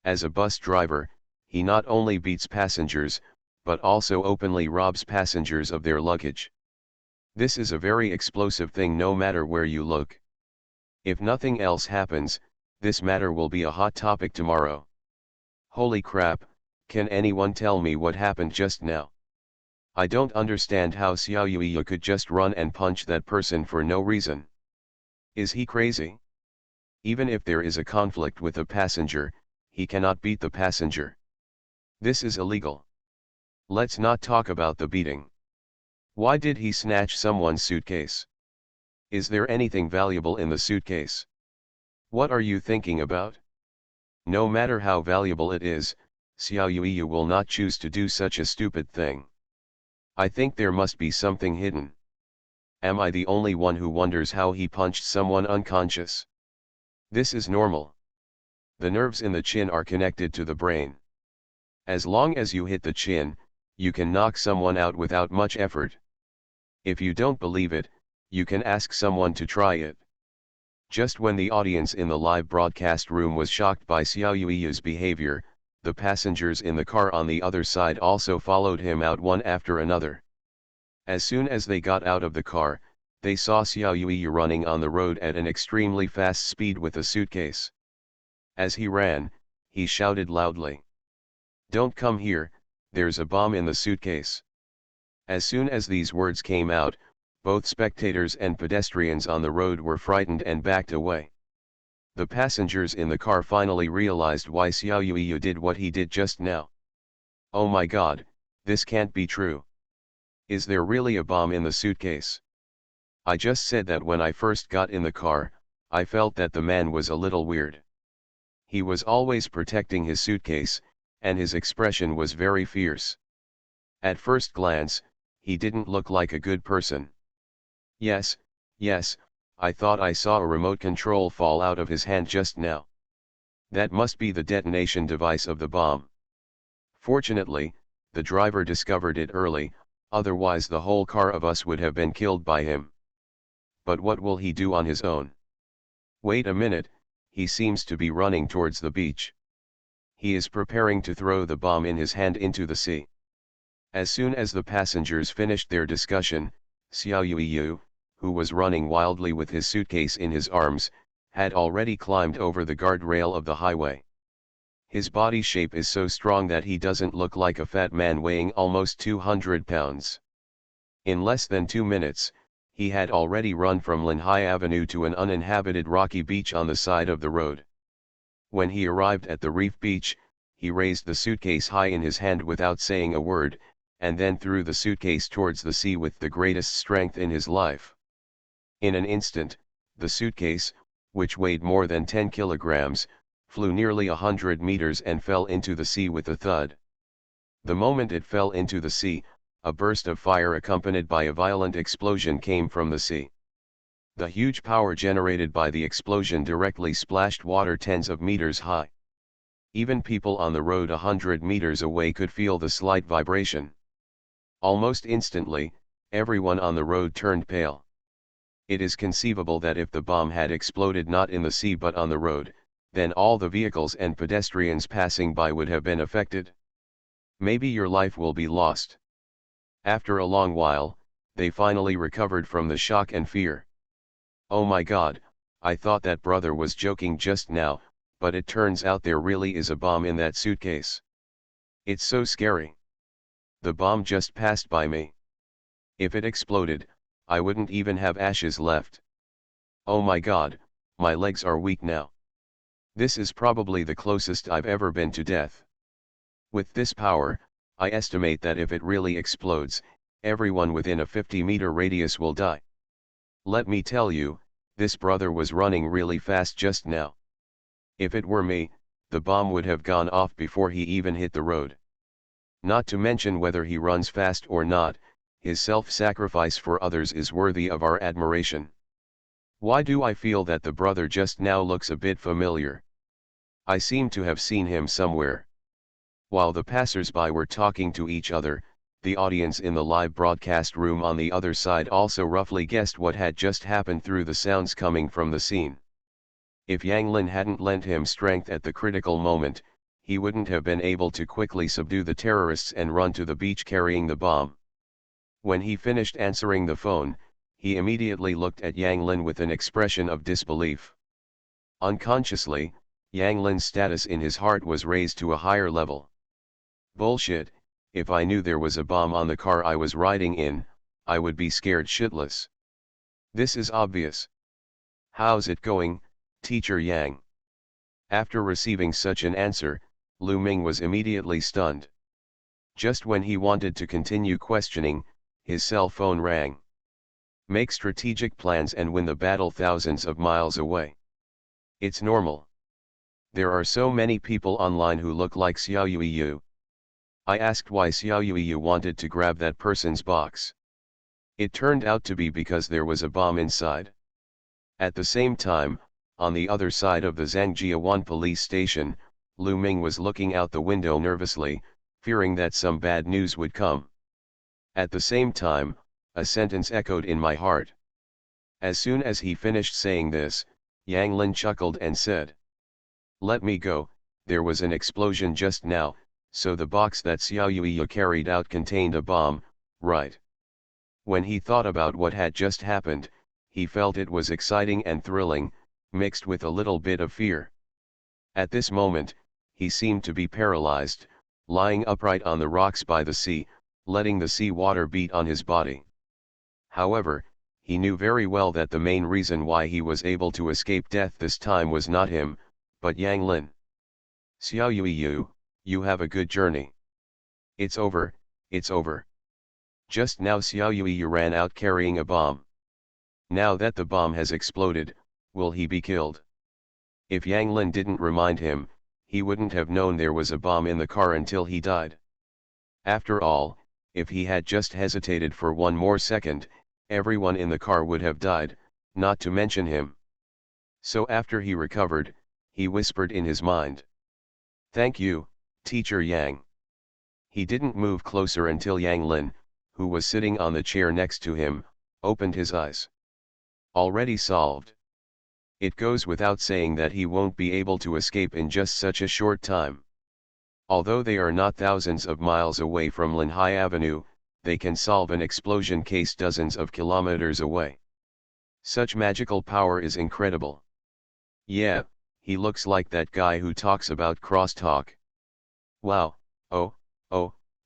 As a bus driver, he not only beats passengers, but also openly robs passengers of their luggage. This is a very explosive thing no matter where you look. If nothing else happens, this matter will be a hot topic tomorrow. Holy crap, can anyone tell me what happened just now? I don't understand how Xiao Yuiyu could just run and punch that person for no reason. Is he crazy? Even if there is a conflict with a passenger, he cannot beat the passenger. This is illegal. Let's not talk about the beating. Why did he snatch someone's suitcase? Is there anything valuable in the suitcase? What are you thinking about? No matter how valuable it is, Xiao Yuiyu will not choose to do such a stupid thing. I think there must be something hidden. Am I the only one who wonders how he punched someone unconscious? This is normal. The nerves in the chin are connected to the brain. As long as you hit the chin, you can knock someone out without much effort. If you don't believe it, you can ask someone to try it. Just when the audience in the live broadcast room was shocked by Xiao Yuiyu's behavior, the passengers in the car on the other side also followed him out one after another. As soon as they got out of the car, they saw Xiao Yuiyu running on the road at an extremely fast speed with a suitcase. As he ran, he shouted loudly, "Don't come here, there's a bomb in the suitcase." As soon as these words came out, both spectators and pedestrians on the road were frightened and backed away. The passengers in the car finally realized why Xiao Yuiyu did what he did just now. Oh my god, this can't be true. Is there really a bomb in the suitcase? I just said that when I first got in the car, I felt that the man was a little weird. He was always protecting his suitcase, and his expression was very fierce. At first glance, he didn't look like a good person. Yes, I thought I saw a remote control fall out of his hand just now. That must be the detonation device of the bomb. Fortunately, the driver discovered it early, otherwise the whole car of us would have been killed by him. But what will he do on his own? Wait a minute, he seems to be running towards the beach. He is preparing to throw the bomb in his hand into the sea. As soon as the passengers finished their discussion, Xiao Yuiyu, who was running wildly with his suitcase in his arms, had already climbed over the guardrail of the highway. His body shape is so strong that he doesn't look like a fat man weighing almost 200 pounds. In less than 2 minutes, he had already run from Linhai Avenue to an uninhabited rocky beach on the side of the road. When he arrived at the reef beach, he raised the suitcase high in his hand without saying a word, and then threw the suitcase towards the sea with the greatest strength in his life. In an instant, the suitcase, which weighed more than 10 kilograms, flew nearly 100 meters and fell into the sea with a thud. The moment it fell into the sea, a burst of fire accompanied by a violent explosion came from the sea. The huge power generated by the explosion directly splashed water tens of meters high. Even people on the road 100 meters away could feel the slight vibration. Almost instantly, everyone on the road turned pale. It is conceivable that if the bomb had exploded not in the sea but on the road, then all the vehicles and pedestrians passing by would have been affected. Maybe your life will be lost. After a long while, they finally recovered from the shock and fear. Oh my god, I thought that brother was joking just now, but it turns out there really is a bomb in that suitcase. It's so scary. The bomb just passed by me. If it exploded, I wouldn't even have ashes left. Oh my god, my legs are weak now. This is probably the closest I've ever been to death. With this power, I estimate that if it really explodes, everyone within a 50-meter radius will die. Let me tell you, this brother was running really fast just now. If it were me, the bomb would have gone off before he even hit the road. Not to mention whether he runs fast or not, his self-sacrifice for others is worthy of our admiration. Why do I feel that the brother just now looks a bit familiar? I seem to have seen him somewhere. While the passers-by were talking to each other, The audience in the live broadcast room on the other side also roughly guessed what had just happened through the sounds coming from the scene. If Yang Lin hadn't lent him strength at the critical moment, he wouldn't have been able to quickly subdue the terrorists and run to the beach carrying the bomb. When he finished answering the phone, he immediately looked at Yang Lin with an expression of disbelief. Unconsciously, Yang Lin's status in his heart was raised to a higher level. Bullshit, if I knew there was a bomb on the car I was riding in, I would be scared shitless. This is obvious. How's it going, Teacher Yang? After receiving such an answer, Lu Ming was immediately stunned. Just when he wanted to continue questioning, his cell phone rang. Make strategic plans and win the battle thousands of miles away. It's normal. There are so many people online who look like Xiao Yuiyu. I asked why Xiao Yuiyu wanted to grab that person's box. It turned out to be because there was a bomb inside. At the same time, on the other side of the Zhangjiawan police station, Lu Ming was looking out the window nervously, fearing that some bad news would come. At the same time, a sentence echoed in my heart. As soon as he finished saying this, Yang Lin chuckled and said, "Let me go, there was an explosion just now, so the box that Xiao Yuiyu carried out contained a bomb, right?" When he thought about what had just happened, he felt it was exciting and thrilling, mixed with a little bit of fear. At this moment, he seemed to be paralyzed, lying upright on the rocks by the sea, letting the sea water beat on his body. However, he knew very well that the main reason why he was able to escape death this time was not him, but Yang Lin. "Xiao Yuiyu, you have a good journey. It's over, it's over." Just now Xiao Yuiyu ran out carrying a bomb. Now that the bomb has exploded, will he be killed? If Yang Lin didn't remind him, he wouldn't have known there was a bomb in the car until he died. After all, if he had just hesitated for one more second, everyone in the car would have died, not to mention him. So after he recovered, he whispered in his mind, "Thank you, Teacher Yang." He didn't move closer until Yang Lin, who was sitting on the chair next to him, opened his eyes. Already solved. It goes without saying that he won't be able to escape in just such a short time. Although they are not thousands of miles away from Linhai Avenue, they can solve an explosion case dozens of kilometers away. Such magical power is incredible. Yeah, he looks like that guy who talks about crosstalk. Wow, oh,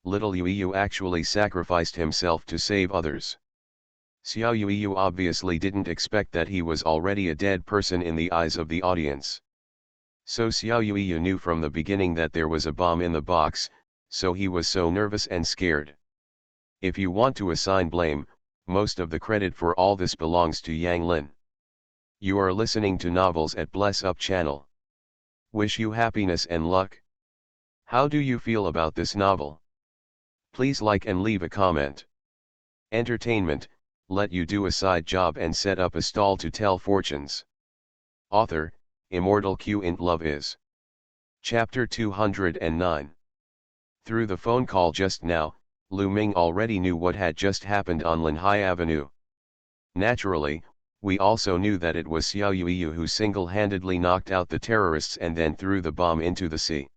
little Yuiyu actually sacrificed himself to save others. Xiao Yuiyu obviously didn't expect that he was already a dead person in the eyes of the audience. So Xiao Yuiyu knew from the beginning that there was a bomb in the box, so he was so nervous and scared. If you want to assign blame, most of the credit for all this belongs to Yang Lin. You are listening to Novels at Bless Up channel. Wish you happiness and luck. How do you feel about this novel? Please like and leave a comment. Entertainment, let you do a side job and set up a stall to tell fortunes. Author, Immortal Q in Love is. Chapter 209. Through the phone call just now, Lu Ming already knew what had just happened on Linhai Avenue. Naturally, we also knew that it was Xiao Yuiyu who single-handedly knocked out the terrorists and then threw the bomb into the sea.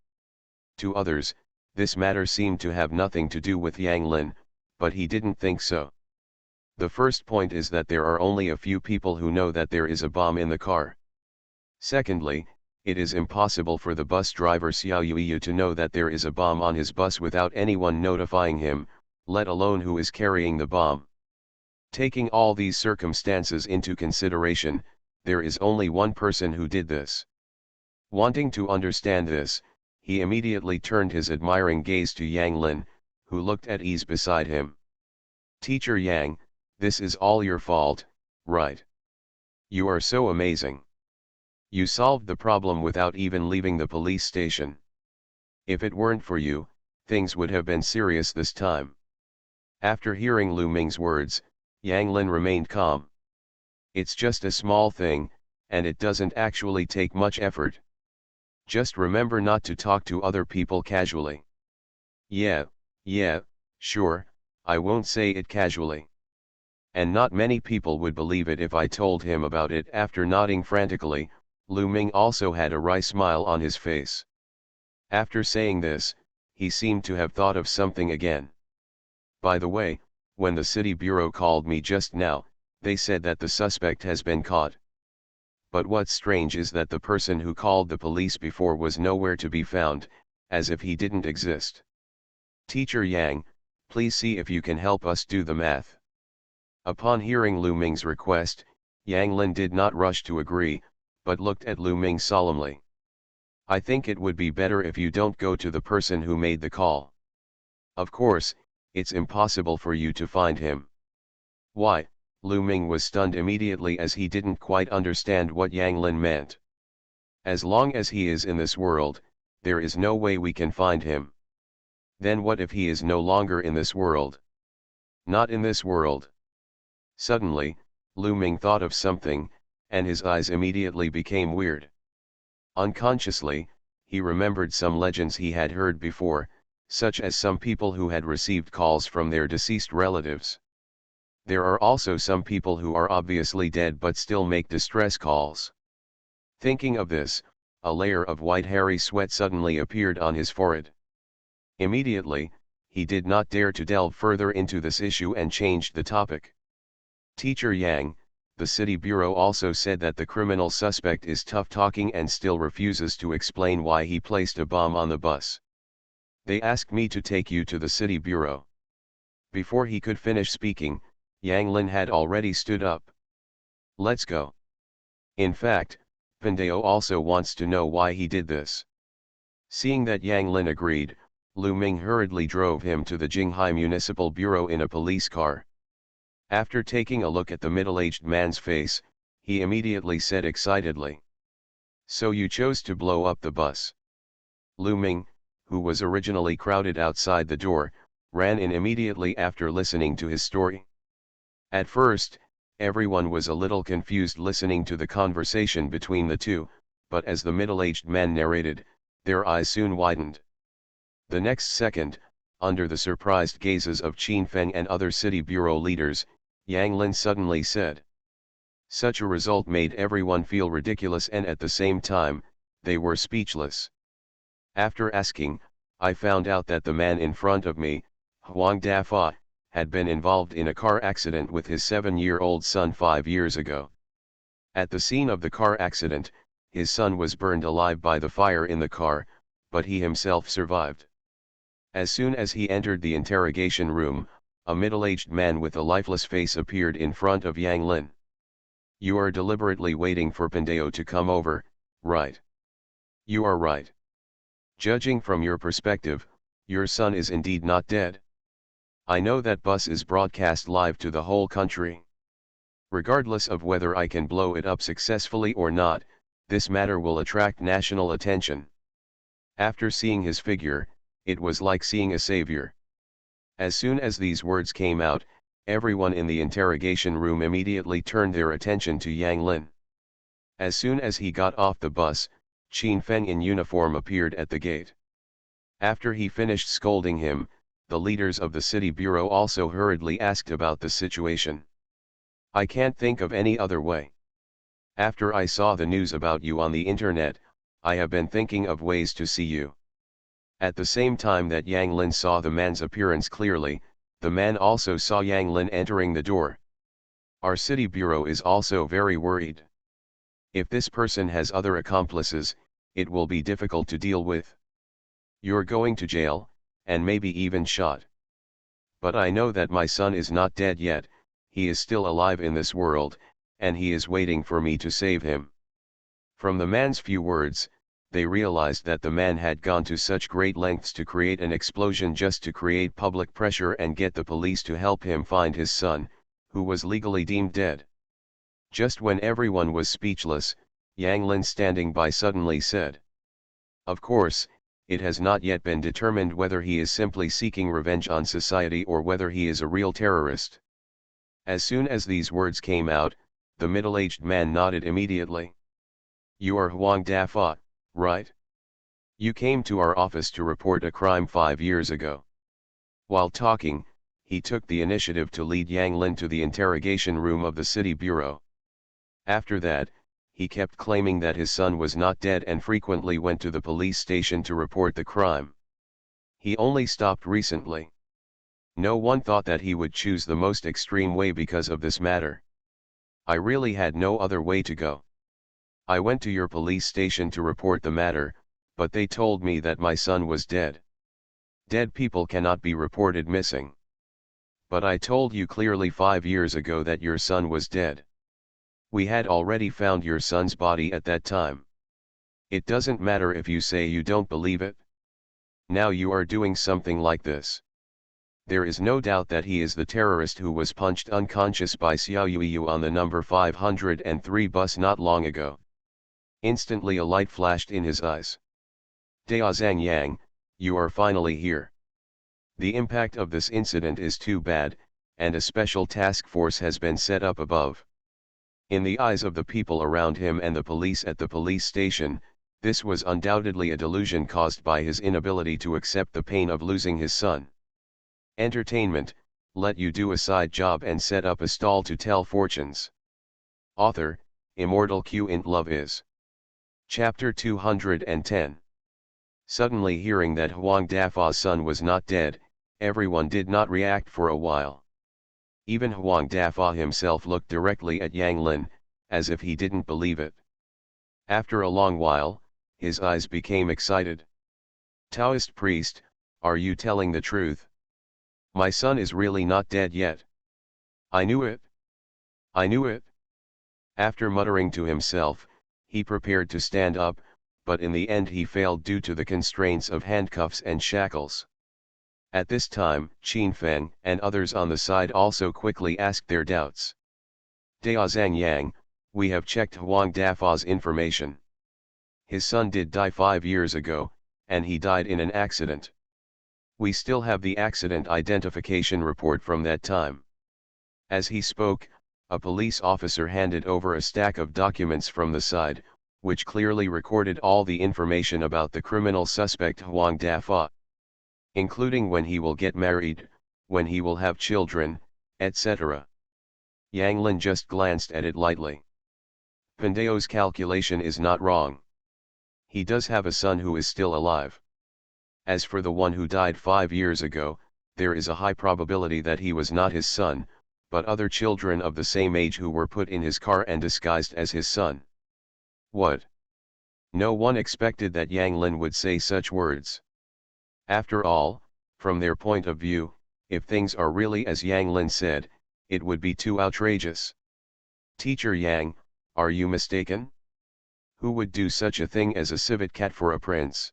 To others, this matter seemed to have nothing to do with Yang Lin, but he didn't think so. The first point is that there are only a few people who know that there is a bomb in the car. Secondly, it is impossible for the bus driver Xiao Yuiyu to know that there is a bomb on his bus without anyone notifying him, let alone who is carrying the bomb. Taking all these circumstances into consideration, there is only one person who did this. Wanting to understand this, he immediately turned his admiring gaze to Yang Lin, who looked at ease beside him. "Teacher Yang, this is all your fault, right? You are so amazing. You solved the problem without even leaving the police station. If it weren't for you, things would have been serious this time." After hearing Lu Ming's words, Yang Lin remained calm. "It's just a small thing, and it doesn't actually take much effort. Just remember not to talk to other people casually." Yeah, Sure, I won't say it casually. And not many people would believe it if I told him about it. After nodding frantically, Lu Ming also had a wry smile on his face. After saying this, he seemed to have thought of something again. By the way, when the city bureau called me just now, they said that the suspect has been caught. But what's strange is that the person who called the police before was nowhere to be found, as if he didn't exist. Teacher Yang, please see if you can help us do the math. Upon hearing Lu Ming's request, Yang Lin did not rush to agree, but looked at Lu Ming solemnly. I think it would be better if you don't go to the person who made the call. Of course, it's impossible for you to find him. Why? Lu Ming was stunned immediately as he didn't quite understand what Yang Lin meant. As long as he is in this world, there is no way we can find him. Then what if he is no longer in this world? Not in this world. Suddenly, Lu Ming thought of something, and his eyes immediately became weird. Unconsciously, he remembered some legends he had heard before, such as some people who had received calls from their deceased relatives. There are also some people who are obviously dead but still make distress calls. Thinking of this, a layer of white hairy sweat suddenly appeared on his forehead. Immediately, he did not dare to delve further into this issue and changed the topic. Teacher Yang, the city bureau also said that the criminal suspect is tough-talking and still refuses to explain why he placed a bomb on the bus. They asked me to take you to the city bureau. Before he could finish speaking, Yang Lin had already stood up. Let's go. In fact, Pandeo also wants to know why he did this. Seeing that Yang Lin agreed, Lu Ming hurriedly drove him to the Jinghai Municipal Bureau in a police car. After taking a look at the middle-aged man's face, he immediately said excitedly, "So you chose to blow up the bus." Lu Ming, who was originally crowded outside the door, ran in immediately after listening to his story. At first, everyone was a little confused listening to the conversation between the two, but as the middle-aged man narrated, their eyes soon widened. The next second, under the surprised gazes of Qin Feng and other city bureau leaders, Yang Lin suddenly said. Such a result made everyone feel ridiculous, and at the same time, they were speechless. After asking, I found out that the man in front of me, Huang Dafa, had been involved in a car accident with his 7-year-old son 5 years ago. At the scene of the car accident, his son was burned alive by the fire in the car, but he himself survived. As soon as he entered the interrogation room, a middle-aged man with a lifeless face appeared in front of Yang Lin. You are deliberately waiting for Pandeo to come over, right? You are right. Judging from your perspective, your son is indeed not dead. I know that bus is broadcast live to the whole country. Regardless of whether I can blow it up successfully or not, this matter will attract national attention. After seeing his figure, it was like seeing a savior. As soon as these words came out, everyone in the interrogation room immediately turned their attention to Yang Lin. As soon as he got off the bus, Qin Feng in uniform appeared at the gate. After he finished scolding him, the leaders of the city bureau also hurriedly asked about the situation. I can't think of any other way. After I saw the news about you on the internet, I have been thinking of ways to see you. At the same time that Yang Lin saw the man's appearance clearly, the man also saw Yang Lin entering the door. Our city bureau is also very worried. If this person has other accomplices, it will be difficult to deal with. You're going to jail, and maybe even shot. But I know that my son is not dead yet, he is still alive in this world, and he is waiting for me to save him. From the man's few words, they realized that the man had gone to such great lengths to create an explosion just to create public pressure and get the police to help him find his son, who was legally deemed dead. Just when everyone was speechless, Yang Lin standing by suddenly said, "Of course, it has not yet been determined whether he is simply seeking revenge on society or whether he is a real terrorist." As soon as these words came out, the middle-aged man nodded immediately. You are Huang Dafa, right? You came to our office to report a crime 5 years ago. While talking, he took the initiative to lead Yang Lin to the interrogation room of the city bureau. After that, he kept claiming that his son was not dead and frequently went to the police station to report the crime. He only stopped recently. No one thought that he would choose the most extreme way because of this matter. I really had no other way to go. I went to your police station to report the matter, but they told me that my son was dead. Dead people cannot be reported missing. But I told you clearly 5 years ago that your son was dead. We had already found your son's body at that time. It doesn't matter if you say you don't believe it. Now you are doing something like this. There is no doubt that he is the terrorist who was punched unconscious by Xiao Yuiyu on the number 503 bus not long ago. Instantly a light flashed in his eyes. Dea Zhang Yang, you are finally here. The impact of this incident is too bad, and a special task force has been set up above. In the eyes of the people around him and the police at the police station, this was undoubtedly a delusion caused by his inability to accept the pain of losing his son. Entertainment, let you do a side job and set up a stall to tell fortunes. Author, Immortal Q int Love is. Chapter 210. Suddenly hearing that Huang Dafa's son was not dead, everyone did not react for a while. Even Huang Dafa himself looked directly at Yang Lin, as if he didn't believe it. After a long while, his eyes became excited. Taoist priest, are you telling the truth? My son is really not dead yet. I knew it. I knew it. After muttering to himself, he prepared to stand up, but in the end he failed due to the constraints of handcuffs and shackles. At this time, Qin Feng and others on the side also quickly asked their doubts. Dea Zhang Yang, we have checked Huang Dafa's information. His son did die 5 years ago, and he died in an accident. We still have the accident identification report from that time. As he spoke, a police officer handed over a stack of documents from the side, which clearly recorded all the information about the criminal suspect Huang Dafa, including when he will get married, when he will have children, etc. Yang Lin just glanced at it lightly. Pandeo's calculation is not wrong. He does have a son who is still alive. As for the one who died 5 years ago, there is a high probability that he was not his son, but other children of the same age who were put in his car and disguised as his son. What? No one expected that Yang Lin would say such words. After all, from their point of view, if things are really as Yang Lin said, it would be too outrageous. Teacher Yang, are you mistaken? Who would do such a thing as a civet cat for a prince?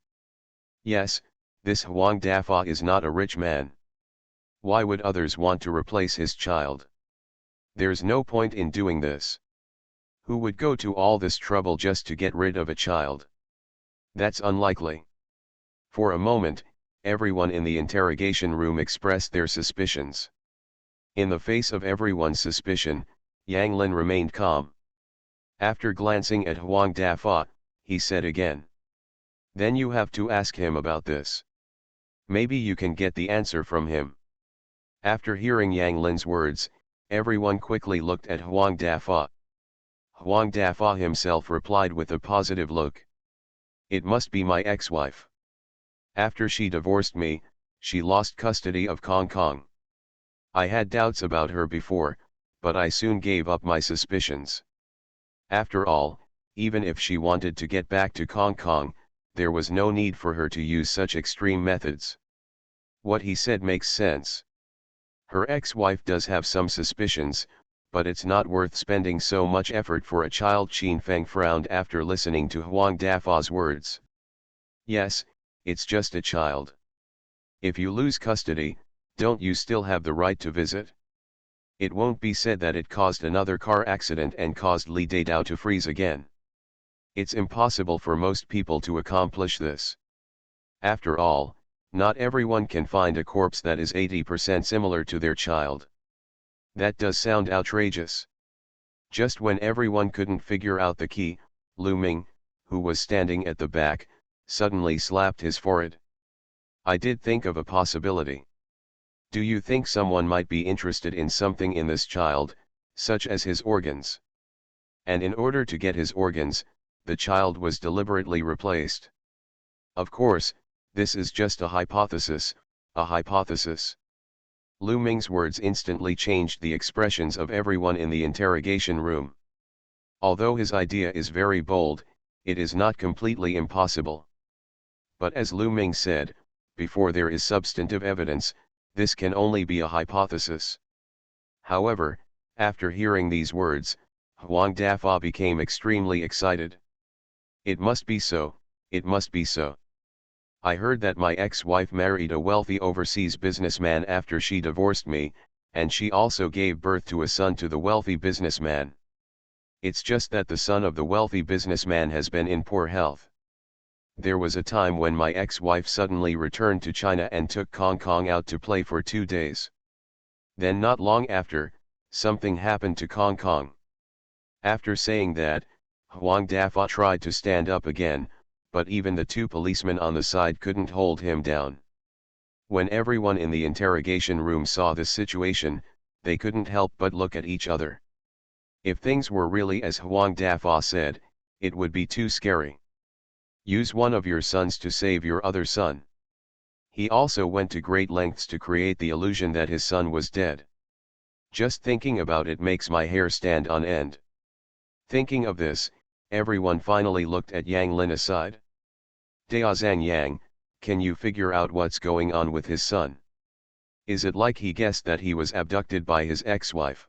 Yes, this Huang Dafa is not a rich man. Why would others want to replace his child? There's no point in doing this. Who would go to all this trouble just to get rid of a child? That's unlikely. For a moment, everyone in the interrogation room expressed their suspicions. In the face of everyone's suspicion, Yang Lin remained calm. After glancing at Huang Dafa, he said again. Then you have to ask him about this. Maybe you can get the answer from him. After hearing Yang Lin's words, everyone quickly looked at Huang Dafa. Huang Dafa himself replied with a positive look. It must be my ex-wife. After she divorced me, she lost custody of Hong Kong. I had doubts about her before, but I soon gave up my suspicions. After all, even if she wanted to get back to Hong Kong, there was no need for her to use such extreme methods. What he said makes sense. Her ex-wife does have some suspicions, but it's not worth spending so much effort for a child. Qin Feng frowned after listening to Huang Dafa's words. Yes, it's just a child. If you lose custody, don't you still have the right to visit? It won't be said that it caused another car accident and caused Li Dadao to freeze again. It's impossible for most people to accomplish this. After all, not everyone can find a corpse that is 80% similar to their child. That does sound outrageous. Just when everyone couldn't figure out the key, Lu Ming, who was standing at the back, suddenly slapped his forehead. I did think of a possibility. Do you think someone might be interested in something in this child, such as his organs? And in order to get his organs, the child was deliberately replaced. Of course, this is just a hypothesis, a hypothesis. Lu Ming's words instantly changed the expressions of everyone in the interrogation room. Although his idea is very bold, it is not completely impossible. But as Lu Ming said, before there is substantive evidence, this can only be a hypothesis. However, after hearing these words, Huang Dafa became extremely excited. It must be so, it must be so. I heard that my ex-wife married a wealthy overseas businessman after she divorced me, and she also gave birth to a son to the wealthy businessman. It's just that the son of the wealthy businessman has been in poor health. There was a time when my ex-wife suddenly returned to China and took Kong Kong out to play for 2 days. Then not long after, something happened to Kong Kong. After saying that, Huang Dafa tried to stand up again, but even the 2 policemen on the side couldn't hold him down. When everyone in the interrogation room saw this situation, they couldn't help but look at each other. If things were really as Huang Dafa said, it would be too scary. Use one of your sons to save your other son. He also went to great lengths to create the illusion that his son was dead. Just thinking about it makes my hair stand on end. Thinking of this, everyone finally looked at Yang Lin aside. Daozang Yang, can you figure out what's going on with his son? Is it like he guessed that he was abducted by his ex-wife?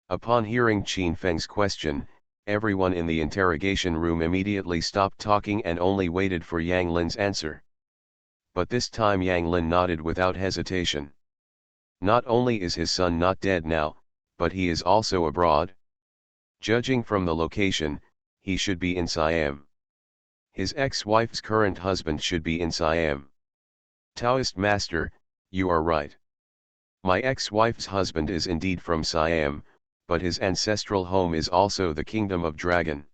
Upon hearing Qin Feng's question, everyone in the interrogation room immediately stopped talking and only waited for Yang Lin's answer. But this time Yang Lin nodded without hesitation. Not only is his son not dead now, but he is also abroad. Judging from the location, he should be in Siam. His ex-wife's current husband should be in Siam. Taoist master, you are right. My ex-wife's husband is indeed from Siam, but his ancestral home is also the kingdom of Dragon.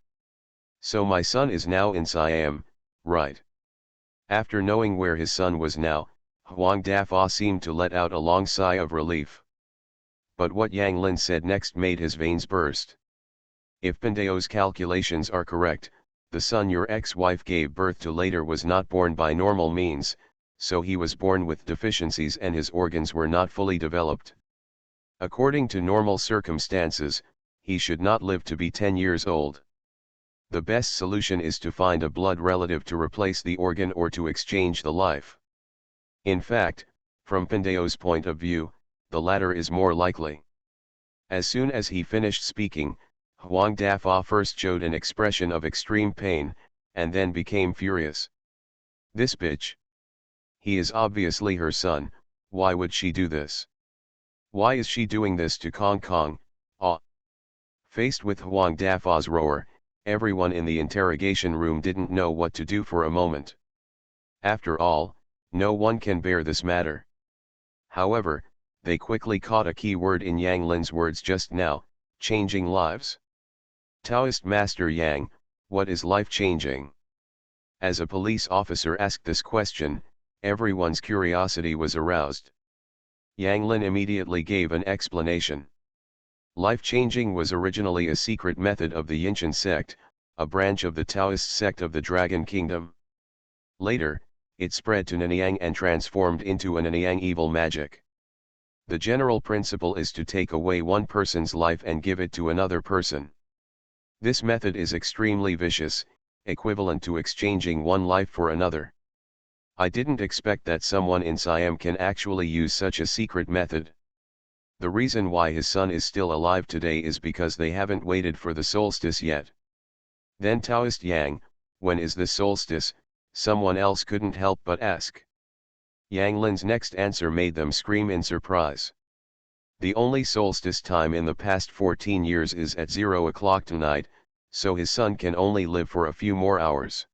So my son is now in Siam, right? After knowing where his son was now, Huang Dafa seemed to let out a long sigh of relief. But what Yang Lin said next made his veins burst. If Pandao's calculations are correct, the son your ex-wife gave birth to later was not born by normal means, so he was born with deficiencies and his organs were not fully developed. According to normal circumstances, he should not live to be 10 years old. The best solution is to find a blood relative to replace the organ or to exchange the life. In fact, from Pandao's point of view, the latter is more likely. As soon as he finished speaking, Huang Dafa first showed an expression of extreme pain, and then became furious. This bitch. He is obviously her son, why would she do this? Why is she doing this to Kong Kong? Ah! Faced with Huang Dafa's roar, everyone in the interrogation room didn't know what to do for a moment. After all, no one can bear this matter. However, they quickly caught a key word in Yang Lin's words just now, changing lives. Taoist Master Yang, what is life-changing? As a police officer asked this question, everyone's curiosity was aroused. Yang Lin immediately gave an explanation. Life-changing was originally a secret method of the Yinshan sect, a branch of the Taoist sect of the Dragon Kingdom. Later, it spread to Nanyang and transformed into a Nanyang evil magic. The general principle is to take away one person's life and give it to another person. This method is extremely vicious, equivalent to exchanging one life for another. I didn't expect that someone in Siam can actually use such a secret method. The reason why his son is still alive today is because they haven't waited for the solstice yet. Then Taoist Yang, when is the solstice? Someone else couldn't help but ask. Yang Lin's next answer made them scream in surprise. The only solstice time in the past 14 years is at 0 o'clock tonight, so his son can only live for a few more hours.